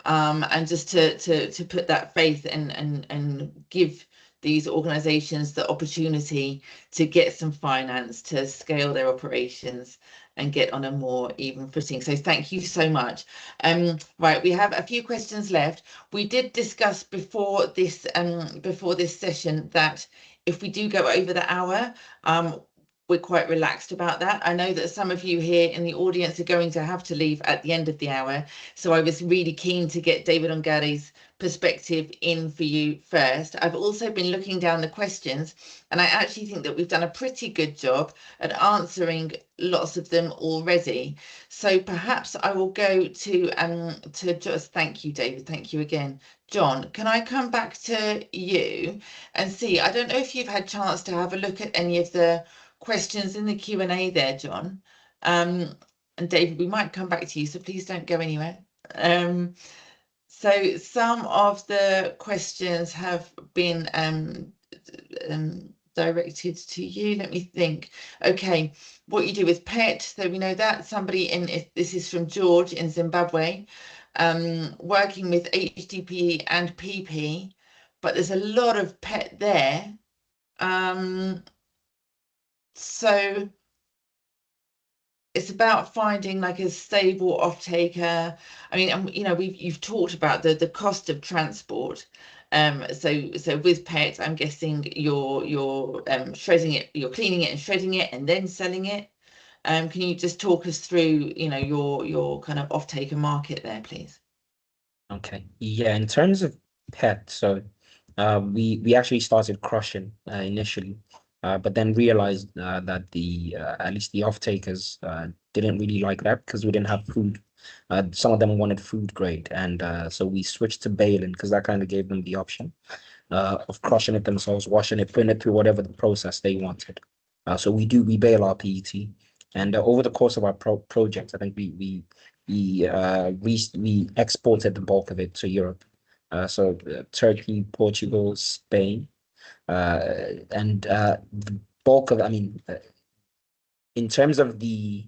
And just to put that faith and give these organizations the opportunity to get some finance to scale their operations and get on a more even footing. So thank you so much. Right, we have a few questions left. We did discuss before this session that if we do go over the hour, we're quite relaxed about that. I know that some of you here in the audience are going to have to leave at the end of the hour. So I was really keen to get David Ongare's perspective in for you first. I've also been looking down the questions, and I actually think that we've done a pretty good job at answering lots of them already. So perhaps I will go to just thank you, David. Thank you again. John, can I come back to you and see? I don't know if you've had a chance to have a look at any of the questions in the Q&A there, John. And David, we might come back to you, so please don't go anywhere. So some of the questions have been directed to you. Let me think. Okay, what you do with PET, so we know that. Somebody in, this is from George in Zimbabwe, working with HDPE and PP, but there's a lot of PET there. So it's about finding like a stable off-taker. I mean, you know, you've talked about the cost of transport. So with PET, I'm guessing you're shredding it, you're cleaning it and shredding it and then selling it. Can you just talk us through, you know, your kind of off-taker market there, please? Okay. Yeah, in terms of PET, so we actually started crushing initially. But then realized that at least the off-takers didn't really like that because we didn't have food. Some of them wanted food grade, and so we switched to baling because that kind of gave them the option of crushing it themselves, washing it, putting it through whatever the process they wanted. So we bail our PET, and over the course of our project, I think we exported the bulk of it to Europe. So Turkey, Portugal, Spain. And the bulk of, I mean, in terms of the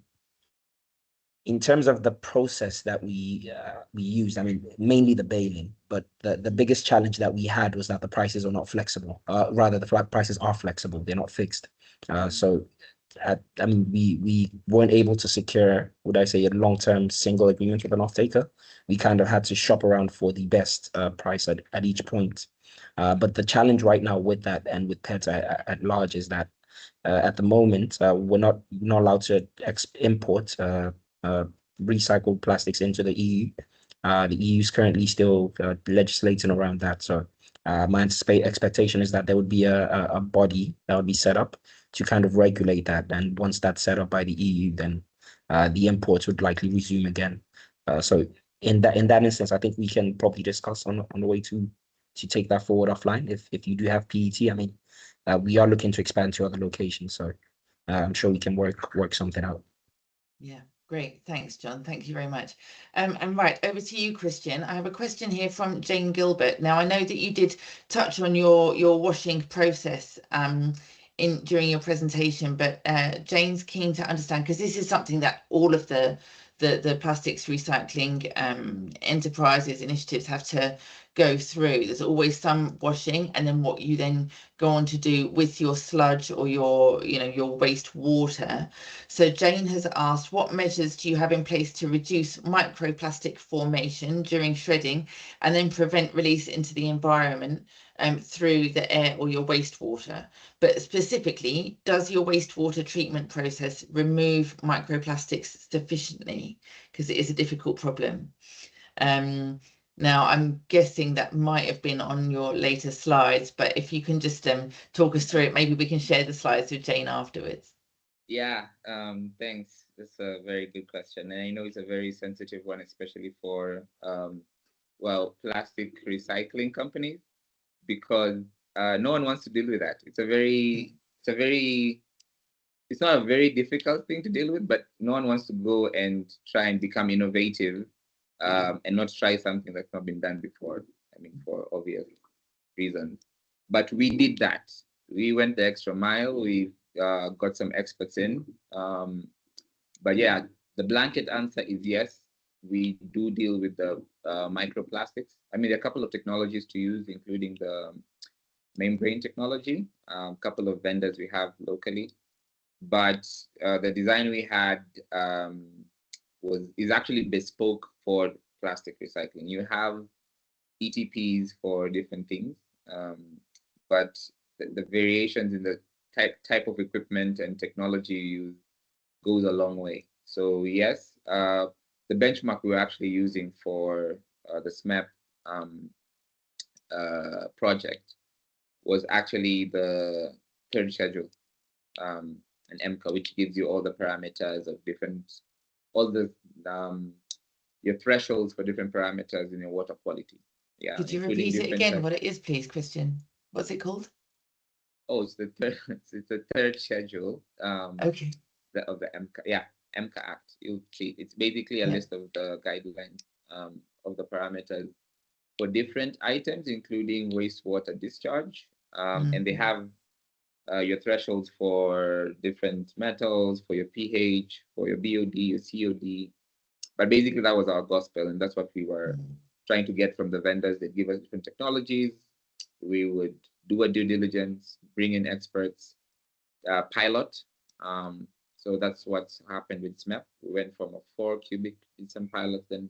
process that we used, I mean, mainly the baling, but the biggest challenge that we had was that the prices are not flexible. Rather, the prices are flexible; they're not fixed. So, I mean, we weren't able to secure, would I say, a long-term single agreement with an off-taker. We kind of had to shop around for the best price at each point. But the challenge right now with that and with PET at large is that at the moment we're not allowed to import recycled plastics into the EU. The EU is currently still legislating around that. So my expectation is that there would be a body that would be set up to kind of regulate that. And once that's set up by the EU, then the imports would likely resume again. So in that instance, I think we can probably discuss on the way to take that forward offline. If you do have PET, I mean, we are looking to expand to other locations, so I'm sure we can work something out. Yeah, great. Thanks, John. Thank you very much. And right, over to you, Christian. I have a question here from Jane Gilbert. Now, I know that you did touch on your washing process during your presentation, but Jane's keen to understand, because this is something that all of the plastics recycling enterprises, initiatives have to go through. There's always some washing, and then what you then go on to do with your sludge or your waste water. So Jane has asked, what measures do you have in place to reduce microplastic formation during shredding and then prevent release into the environment through the air or your wastewater? But specifically, does your wastewater treatment process remove microplastics sufficiently? Because it is a difficult problem. Now, I'm guessing that might have been on your later slides, but if you can just talk us through it, maybe we can share the slides with Jane afterwards. Yeah, thanks. That's a very good question. And I know it's a very sensitive one, especially for, well, plastic recycling companies, because no one wants to deal with that. It's not a very difficult thing to deal with, but no one wants to go and try and become innovative and not try something that's not been done before. I mean, for obvious reasons. But we did that. We went the extra mile. We got some experts in. But yeah, the blanket answer is yes. We do deal with the microplastics. I mean, there are a couple of technologies to use, including the membrane technology, a couple of vendors we have locally. But the design we had is actually bespoke for plastic recycling. You have ETPs for different things, but the variations in the type of equipment and technology you use goes a long way. So yes, the benchmark we were actually using for the SMEP project was actually the third schedule, an MCA, which gives you all the parameters of different, all the your thresholds for different parameters in your water quality. Yeah. Could you repeat it again? What it is, please, Christian? What's it called? Oh, it's the third. It's the third schedule. Okay. Of the MCA. Yeah, MCA Act. You'll see. It's basically a list of the guidelines of the parameters for different items, including wastewater discharge, and they have your thresholds for different metals, for your pH, for your BOD, your COD. But basically, that was our gospel, and that's what we were trying to get from the vendors. They'd give us different technologies. We would do a due diligence, bring in experts, pilot. So that's what's happened with SMEP. We went from a 4 cubic in some pilots, then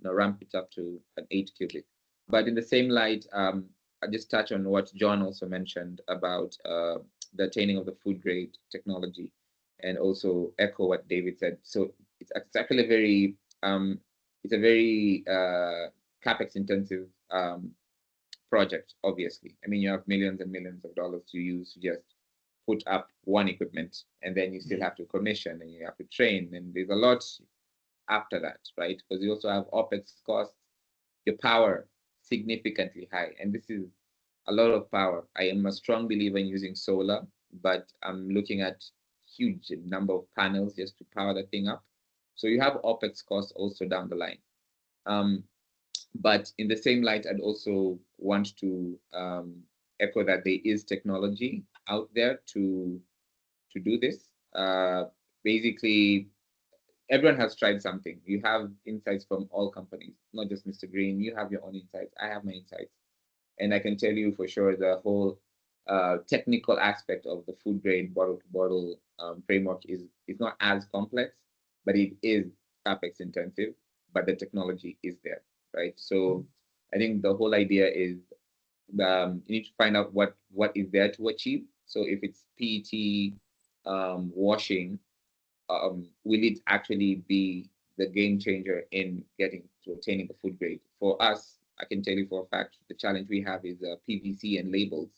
ramp it up to an 8 cubic. But in the same light, I just touch on what John also mentioned about the attaining of the food grade technology, and also echo what David said. So it's actually it's a very capex intensive project. Obviously, I mean, you have millions and millions of dollars to use to just put up one equipment, and then you still have to commission and you have to train, and there's a lot after that, right? Because you also have OPEX costs, your power significantly high, and this is a lot of power. I am a strong believer in using solar, but I'm looking at huge number of panels just to power the thing up. So you have OPEX costs also down the line. But in the same light, I'd also want to echo that there is technology out there to do this. Basically, everyone has tried something. You have insights from all companies, not just Mr. Green. You have your own insights. I have my insights. And I can tell you for sure the whole technical aspect of the food grade bottle-to-bottle framework is not as complex, but it is CapEx intensive, but the technology is there, right? So I think the whole idea is you need to find out what is there to achieve. So if it's PET washing, will it actually be the game changer in getting to attaining the food grade? For us, I can tell you for a fact, the challenge we have is PVC and labels.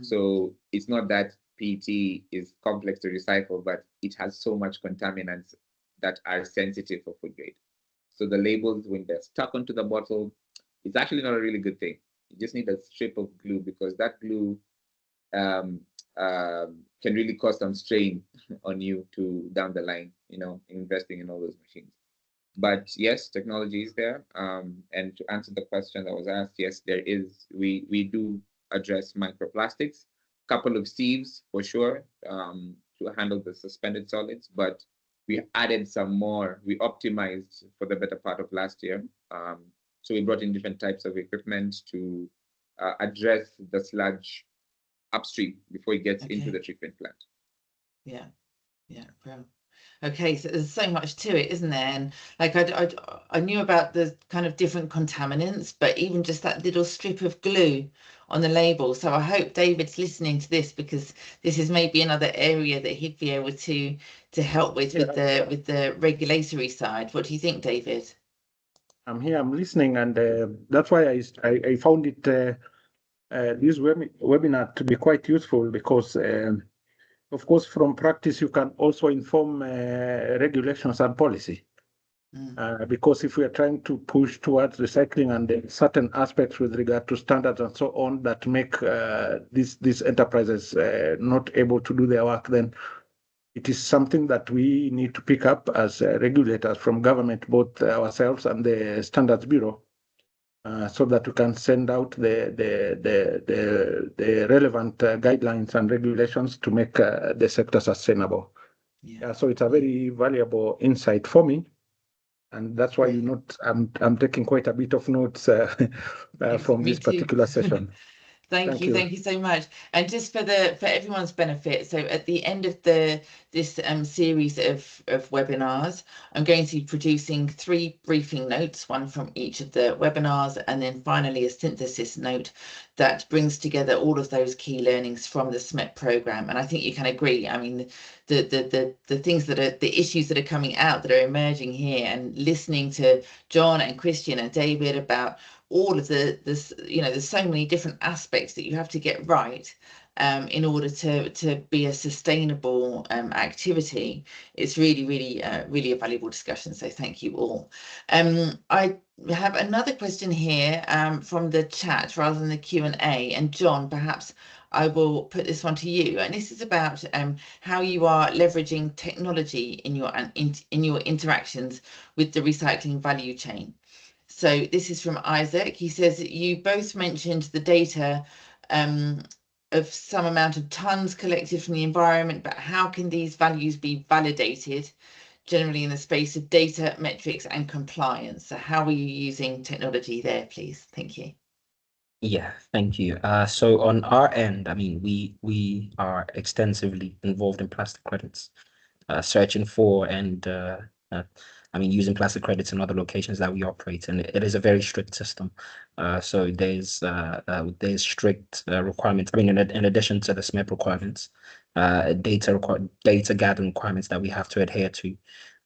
So it's not that PET is complex to recycle, but it has so much contaminants that are sensitive for food grade. So the labels, when they're stuck onto the bottle, it's actually not a really good thing. You just need a strip of glue, because that glue can really cause some strain on you to down the line, investing in all those machines. But yes, technology is there. And to answer the question that was asked, yes, there is. We do address microplastics, couple of sieves for sure to handle the suspended solids, but we added some more. We optimized for the better part of last year. So we brought in different types of equipment to address the sludge upstream before it gets into the treatment plant. Yeah, well, okay, so there's so much to it, isn't there? And like I knew about the kind of different contaminants, but even just that little strip of glue on the label. So I hope David's listening to this, because this is maybe another area that he'd be able to help with the regulatory side. What do you think, David? I'm here, I'm listening, and that's why I found it this webinar to be quite useful, because of course from practice you can also inform regulations and policy. Because if we are trying to push towards recycling and certain aspects with regard to standards and so on that make these enterprises not able to do their work, then it is something that we need to pick up as regulators from government, both ourselves and the Standards Bureau, so that we can send out the relevant guidelines and regulations to make the sector sustainable. So it's a very valuable insight for me. And that's why I'm taking quite a bit of notes from this particular session. Thank you so much. And just for everyone's benefit, so at the end of this series of webinars, I'm going to be producing 3 briefing notes, one from each of the webinars, and then finally a synthesis note that brings together all of those key learnings from the SMEP program. And I think you can agree, I mean, the things that are the issues that are coming out, that are emerging here, and listening to John and Christian and David about all of there's so many different aspects that you have to get right in order to be a sustainable activity. It's really a valuable discussion, so thank you all. I have another question here from the chat rather than the Q&A, and John, perhaps I will put this one to you, and this is about how you are leveraging technology in your interactions with the recycling value chain. So this is from Isaac. He says that you both mentioned the data of some amount of tons collected from the environment, but how can these values be validated generally in the space of data, metrics and compliance? So how are you using technology there, please? Thank you. Yeah, thank you. So on our end, I mean, we are extensively involved in plastic credits, searching for and I mean, using plastic credits in other locations that we operate, and it is a very strict system. So there's strict requirements. I mean, in addition to the SMEP requirements, data gathering requirements that we have to adhere to.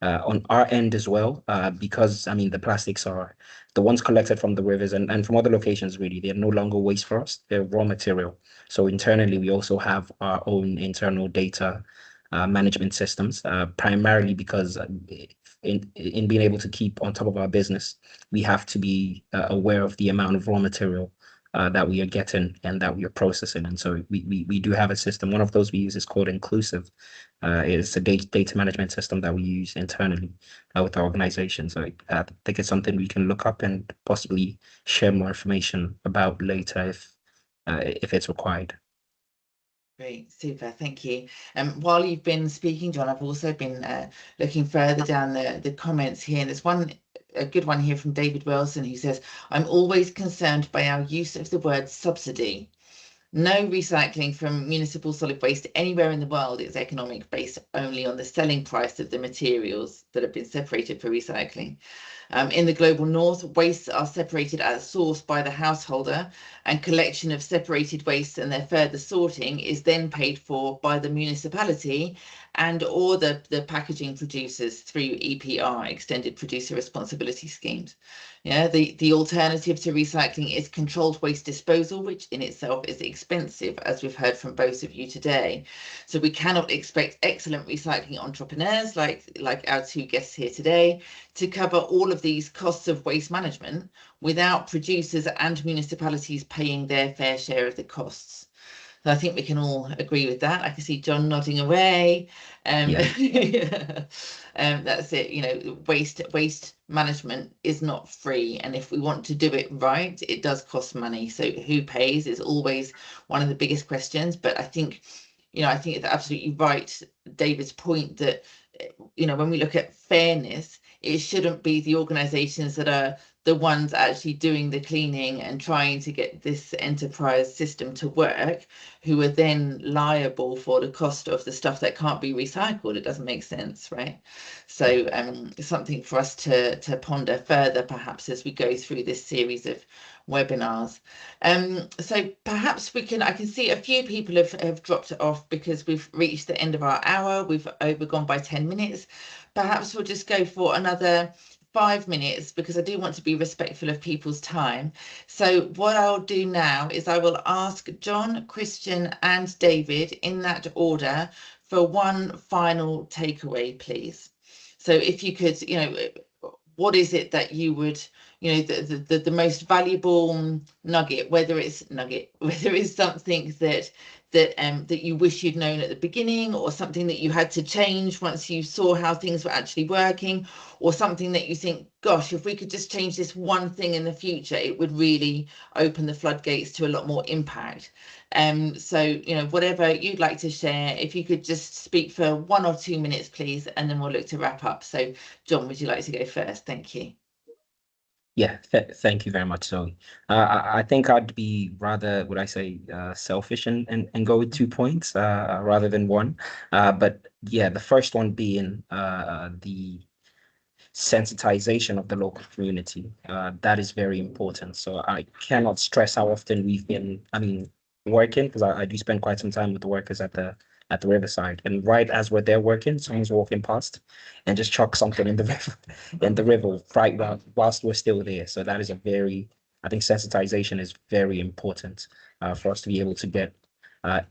On our end as well, because I mean the plastics are the ones collected from the rivers and from other locations, really, they're no longer waste for us, they're raw material. So internally, we also have our own internal data management systems, primarily because in being able to keep on top of our business, we have to be aware of the amount of raw material that we are getting and that we are processing. And so we do have a system. One of those we use is called Inclusive. It's a data management system that we use internally with our organization. So I think it's something we can look up and possibly share more information about later if it's required. Great, super, thank you. While you've been speaking, John, I've also been looking further down the comments here, and there's a good one here from David Wilson, who says, I'm always concerned by our use of the word subsidy. No recycling from municipal solid waste anywhere in the world is economic, based only on the selling price of the materials that have been separated for recycling. In the global north, wastes are separated at source by the householder, and collection of separated wastes and their further sorting is then paid for by the municipality and or the packaging producers through EPR, extended producer responsibility schemes. Yeah, the alternative to recycling is controlled waste disposal, which in itself is expensive, as we've heard from both of you today. So we cannot expect excellent recycling entrepreneurs like our 2 guests here today to cover all of these costs of waste management without producers and municipalities paying their fair share of the costs. So I think we can all agree with that. I can see John nodding away. That's it. Waste management is not free, and if we want to do it right, it does cost money. So who pays is always one of the biggest questions. But I think it's absolutely right, David's point, that when we look at fairness, it shouldn't be the organizations that are the ones actually doing the cleaning and trying to get this enterprise system to work, who are then liable for the cost of the stuff that can't be recycled. It doesn't make sense, right? So something for us to ponder further, perhaps, as we go through this series of webinars. So perhaps I can see a few people have dropped off because we've reached the end of our hour. We've overgone by 10 minutes. Perhaps we'll just go for another 5 minutes because I do want to be respectful of people's time. So what I'll do now is I will ask John, Christian and David in that order for one final takeaway, please. So if you could, what is it that you would, the most valuable nugget, whether it's something that you wish you'd known at the beginning, or something that you had to change once you saw how things were actually working, or something that you think, gosh, if we could just change this one thing in the future, it would really open the floodgates to a lot more impact. So, whatever you'd like to share, if you could just speak for 1 or 2 minutes, please, and then we'll look to wrap up. So, John, would you like to go first? Thank you. Yeah, thank you very much, Zoe. I think I'd be rather, would I say, selfish and go with 2 points rather than one. But yeah, the first one being the sensitization of the local community. That is very important. So I cannot stress how often we've been, working, because I do spend quite some time with the workers at the riverside, and right as we're there working, someone's walking past and just chuck something in the river right whilst we're still there. So that is I think sensitization is very important for us to be able to get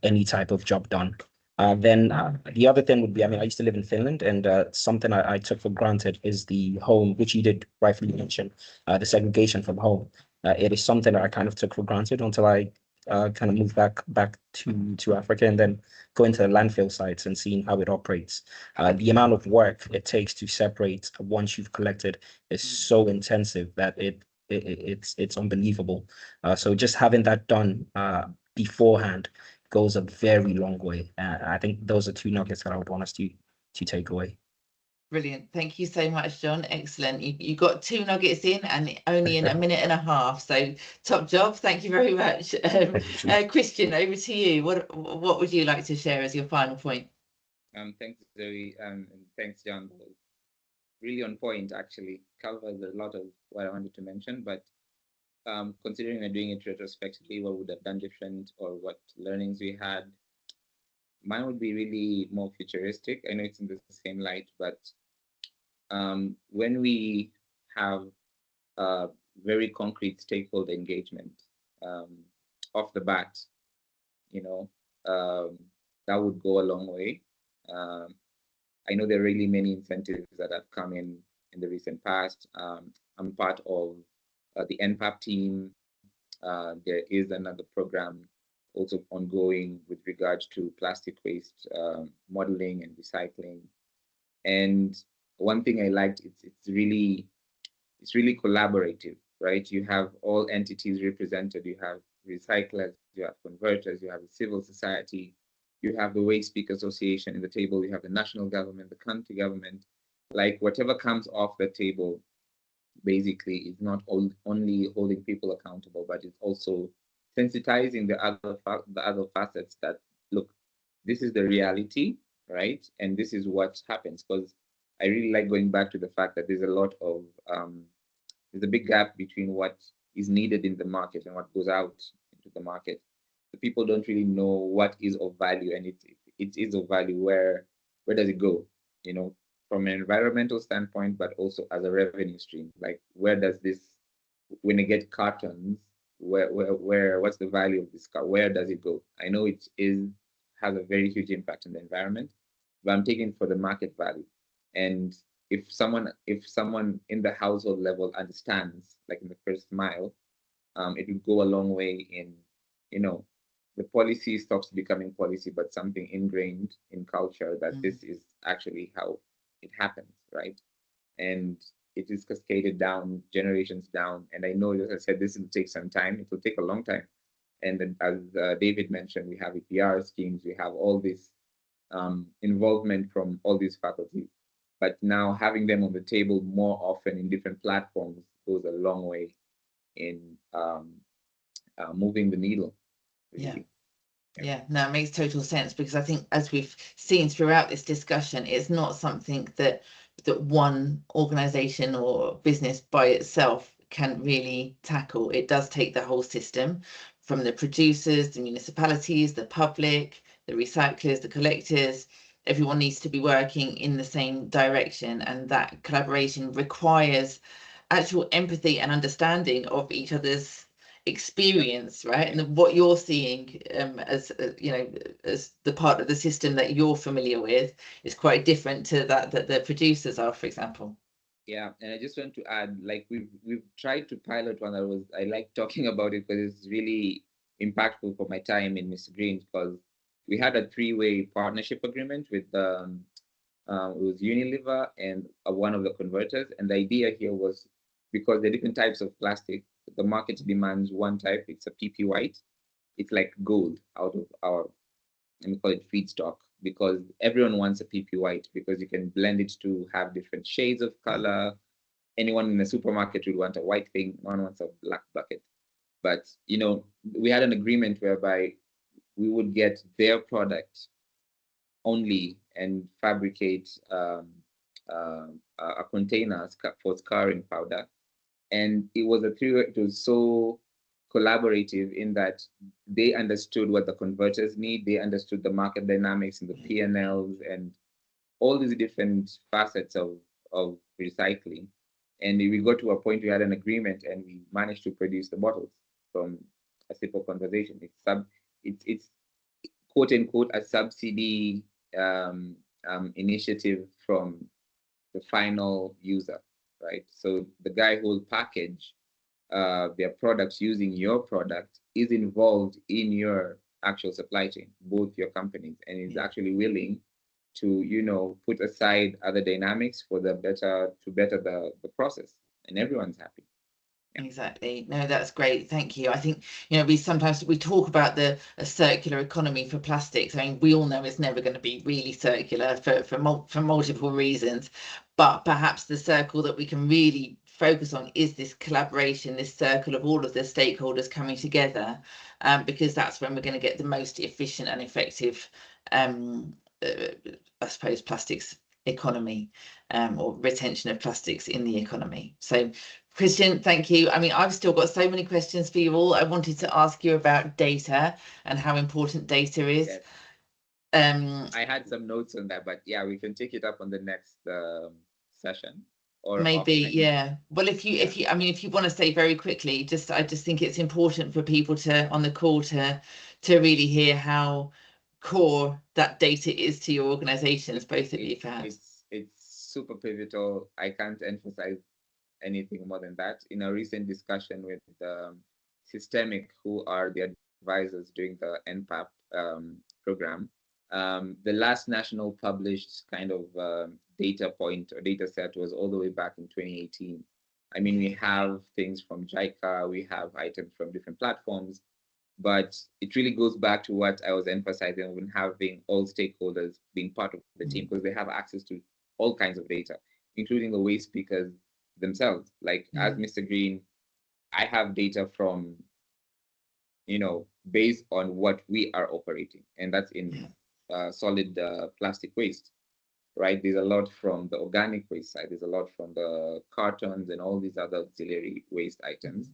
any type of job done. Then the other thing would be, I used to live in Finland, and something I took for granted is the home, which you did rightfully mention, the segregation from home. It is something that I kind of took for granted until I kind of moved back to Africa, and then going to the landfill sites and seeing how it operates. The amount of work it takes to separate once you've collected is so intensive that it's unbelievable. So just having that done beforehand goes a very long way. I think those are 2 nuggets that I would want us to take away. Brilliant. Thank you so much, John. Excellent. You got 2 nuggets in and only in a minute and a half. So top job. Thank you very much. Christian, over to you. What would you like to share as your final point? Thanks, Zoe, and thanks, John. Really on point, actually. Covers a lot of what I wanted to mention, but considering we're doing it retrospectively, what would have done different or what learnings we had, mine would be really more futuristic. I know it's in the same light, but when we have very concrete stakeholder engagement off the bat, that would go a long way. I know there are really many incentives that have come in the recent past. I'm part of the NPAP team. There is another program also ongoing with regards to plastic waste modeling and recycling. And one thing I liked, it's really collaborative, right? You have all entities represented. You have recyclers, you have converters, you have the civil society, you have the Waste Speak Association in the table, you have the national government, the county government. Like whatever comes off the table basically is not only holding people accountable, but it's also sensitizing the other facets that, look, this is the reality, right? And this is what happens. Because I really like going back to the fact that there's a lot of, there's a big gap between what is needed in the market and what goes out into the market. The people don't really know what is of value, and it is of value. Where does it go? From an environmental standpoint, but also as a revenue stream. Like, where does this, when I get cartons, what's the value of this car? Where does it go? I know it has a very huge impact on the environment, but I'm taking it for the market value. And if someone in the household level understands, like in the first mile, it will go a long way in, the policy stops becoming policy, but something ingrained in culture that this is actually how it happens, right? And it is cascaded down, generations down. And I know, as I said, this will take some time. It will take a long time. And then, as David mentioned, we have EPR schemes, we have all this involvement from all these faculties. But now having them on the table more often in different platforms goes a long way in moving the needle. Really. Yeah, no, it makes total sense, because I think, as we've seen throughout this discussion, it's not something that one organization or business by itself can really tackle. It does take the whole system, from the producers, the municipalities, the public, the recyclers, the collectors, everyone needs to be working in the same direction, and that collaboration requires actual empathy and understanding of each other's experience, right? And what you're seeing as you know, as the part of the system that you're familiar with is quite different to that the producers are, for example. Yeah, and I just want to add, like we've tried to pilot one that was, I like talking about it because it's really impactful for my time in Mr. Green, because we had a 3-way partnership agreement with it was Unilever and one of the converters, and the idea here was, because the different types of plastic, the market demands one type. It's a PP white. It's like gold out of our, let me call it feedstock, because everyone wants a PP white because you can blend it to have different shades of color. Anyone in the supermarket would want a white thing. No one wants a black bucket. But, you know, we had an agreement whereby we would get their product only and fabricate a container for scouring powder. And it was it was so collaborative in that they understood what the converters need. They understood the market dynamics and the P&Ls and all these different facets of recycling. And we got to a point we had an agreement, and we managed to produce the bottles from a simple conversation. It's quote unquote a subsidy initiative from the final user, right? So the guy who will package their products using your product is involved in your actual supply chain, both your companies, and is actually willing to, you know, put aside other dynamics for the better the process, and everyone's happy. Exactly. No, that's great. Thank you. I think, you know, we sometimes talk about a circular economy for plastics. I mean, we all know it's never going to be really circular for multiple reasons, but perhaps the circle that we can really focus on is this collaboration, this circle of all of the stakeholders coming together, because that's when we're going to get the most efficient and effective, I suppose, plastics economy, or retention of plastics in the economy. So Christian, thank you. I mean, I've still got so many questions for you all. I wanted to ask you about data and how important data is. Yes. I had some notes on that, but yeah, we can take it up on the next session. Or maybe, yeah. Well, if you want to say very quickly, I just think it's important for people on the call to really hear how core that data is to your organizations, both of you perhaps. It's super pivotal. I can't emphasize anything more than that. In a recent discussion with Systemic, who are the advisors during the NPAP program, the last national published kind of data point or data set was all the way back in 2018. I mean, we have things from JICA, we have items from different platforms, but it really goes back to what I was emphasizing when having all stakeholders being part of the team, because they have access to all kinds of data, including the waste speakers themselves. Like as Mr. Green, I have data from, you know, based on what we are operating, and that's in solid plastic waste, right? There's a lot from the organic waste side. There's a lot from the cartons and all these other auxiliary waste items.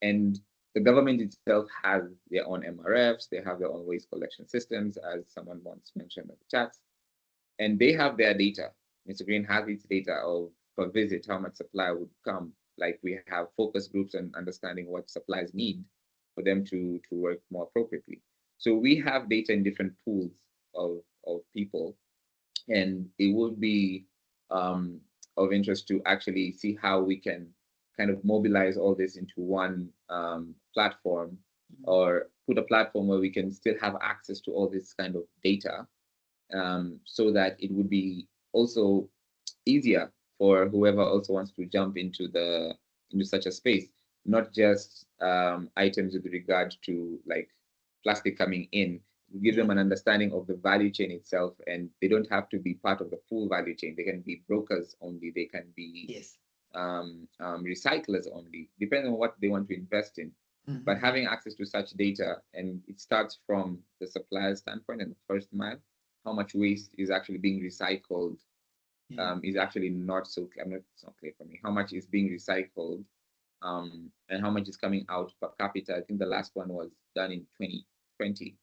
And the government itself has their own MRFs. They have their own waste collection systems, as someone once mentioned at the chat. And they have their data. Mr. Green has its data of per visit, how much supply would come. Like we have focus groups and understanding what supplies need for them to work more appropriately. So we have data in different pools of people, and it would be of interest to actually see how we can kind of mobilize all this into one platform, or put a platform where we can still have access to all this kind of data, so that it would be also easier for whoever also wants to jump into such a space, not just items with regard to like plastic coming in. Give them an understanding of the value chain itself, and they don't have to be part of the full value chain. They can be brokers only. They can be recyclers only, depending on what they want to invest in. But having access to such data, and it starts from the supplier standpoint and the first mile, how much waste is actually being recycled is actually not so clear. It's not clear for me. How much is being recycled, and how much is coming out per capita? I think the last one was done in 2020,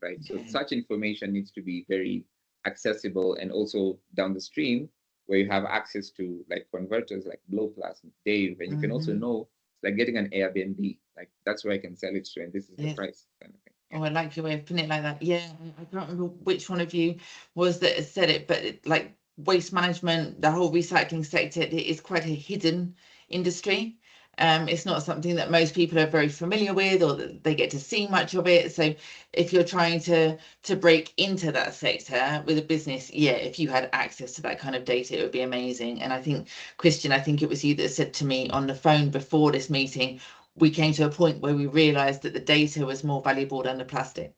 right? Okay. So such information needs to be very accessible, and also down the stream where you have access to like converters like Blow Plus, Dave, and you can also know it's like getting an Airbnb. Like that's where I can sell it to, and this is the price kind of thing. Oh, I like your way of putting it like that. Yeah, I can't remember which one of you was that said it, but like waste management, the whole recycling sector, it is quite a hidden industry. It's not something that most people are very familiar with, or that they get to see much of it. So if you're trying to break into that sector with a business, yeah, if you had access to that kind of data, it would be amazing. And I think, Christian, I think it was you that said to me on the phone before this meeting, we came to a point where we realized that the data was more valuable than the plastic,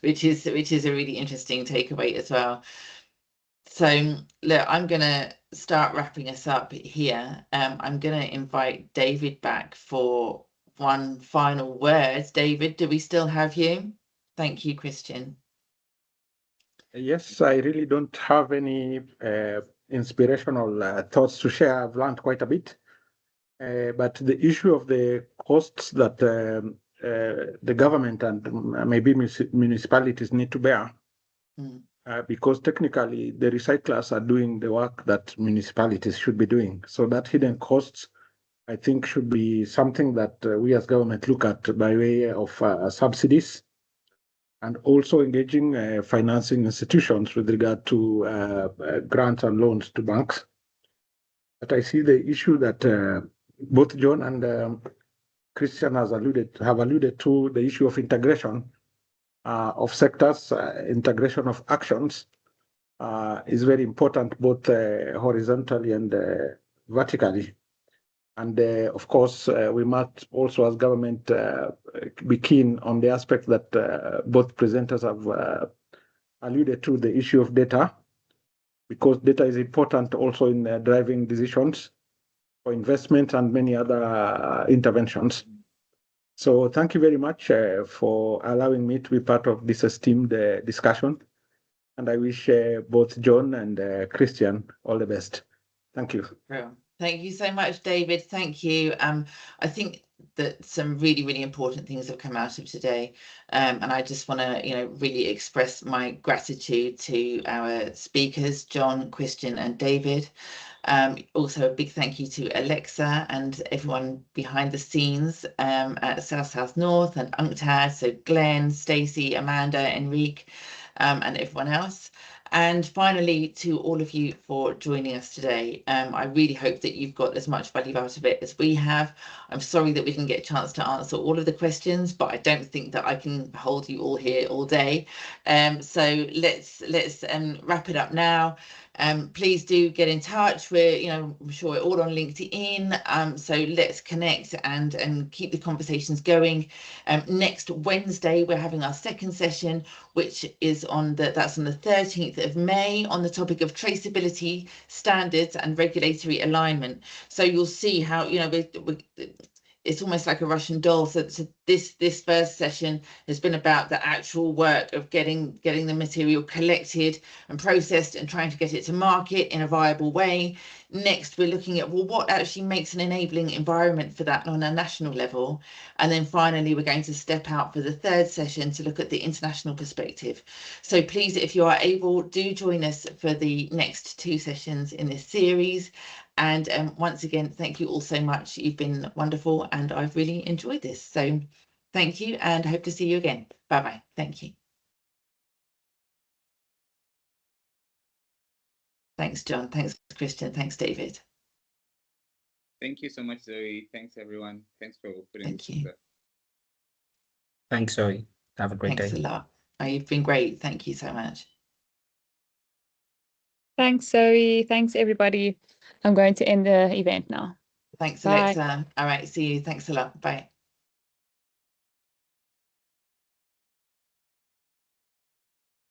which is a really interesting takeaway as well. So look, I'm going to start wrapping us up here. I'm going to invite David back for one final word. David, do we still have you? Thank you, Christian. Yes, I really don't have any inspirational thoughts to share. I've learned quite a bit. But the issue of the costs that the government and maybe municipalities need to bear, because technically the recyclers are doing the work that municipalities should be doing. So that hidden costs, I think, should be something that we as government look at by way of subsidies, and also engaging financing institutions with regard to grants and loans to banks. But I see the issue that both John and Christian have alluded to, the issue of integration of sectors, integration of actions is very important, both horizontally and vertically. And of course, we must also, as government, be keen on the aspect that both presenters have alluded to, the issue of data, because data is important also in driving decisions for investment and many other interventions. So thank you very much for allowing me to be part of this esteemed discussion. And I wish both John and Christian all the best. Thank you. Thank you so much, David. Thank you. I think that some really, really important things have come out of today. And I just want to, really express my gratitude to our speakers, John, Christian, and David. Also a big thank you to Alexa and everyone behind the scenes at SouthSouthNorth and UNCTAD, so Glenn, Stacey, Amanda, Enrique, and everyone else. And finally, to all of you for joining us today. I really hope that you've got as much value out of it as we have. I'm sorry that we didn't get a chance to answer all of the questions, but I don't think that I can hold you all here all day. So let's wrap it up now. Please do get in touch. I'm sure we're all on LinkedIn. So let's connect and keep the conversations going. Next Wednesday, we're having our second session, which is that's on the 13th of May, on the topic of traceability standards and regulatory alignment. So you'll see how, it's almost like a Russian doll. So this first session has been about the actual work of getting the material collected and processed and trying to get it to market in a viable way. Next, we're looking at, well, what actually makes an enabling environment for that on a national level? And then finally, we're going to step out for the third session to look at the international perspective. So please, if you are able, do join us for the next two sessions in this series. And once again, thank you all so much. You've been wonderful and I've really enjoyed this. So thank you and hope to see you again. Bye-bye. Thank you. Thanks, John. Thanks, Christian. Thanks, David. Thank you so much, Zoe. Thanks, everyone. Thanks for putting Thank you. Thanks, Zoe. Have a great day. Thanks a lot. Oh, you've been great. Thank you so much. Thanks, Zoe. Thanks, everybody. I'm going to end the event now. Thanks, Bye. Alexa. All right, see you. Thanks a lot. Bye.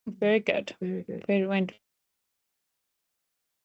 Very good. Very good. Very wonderful.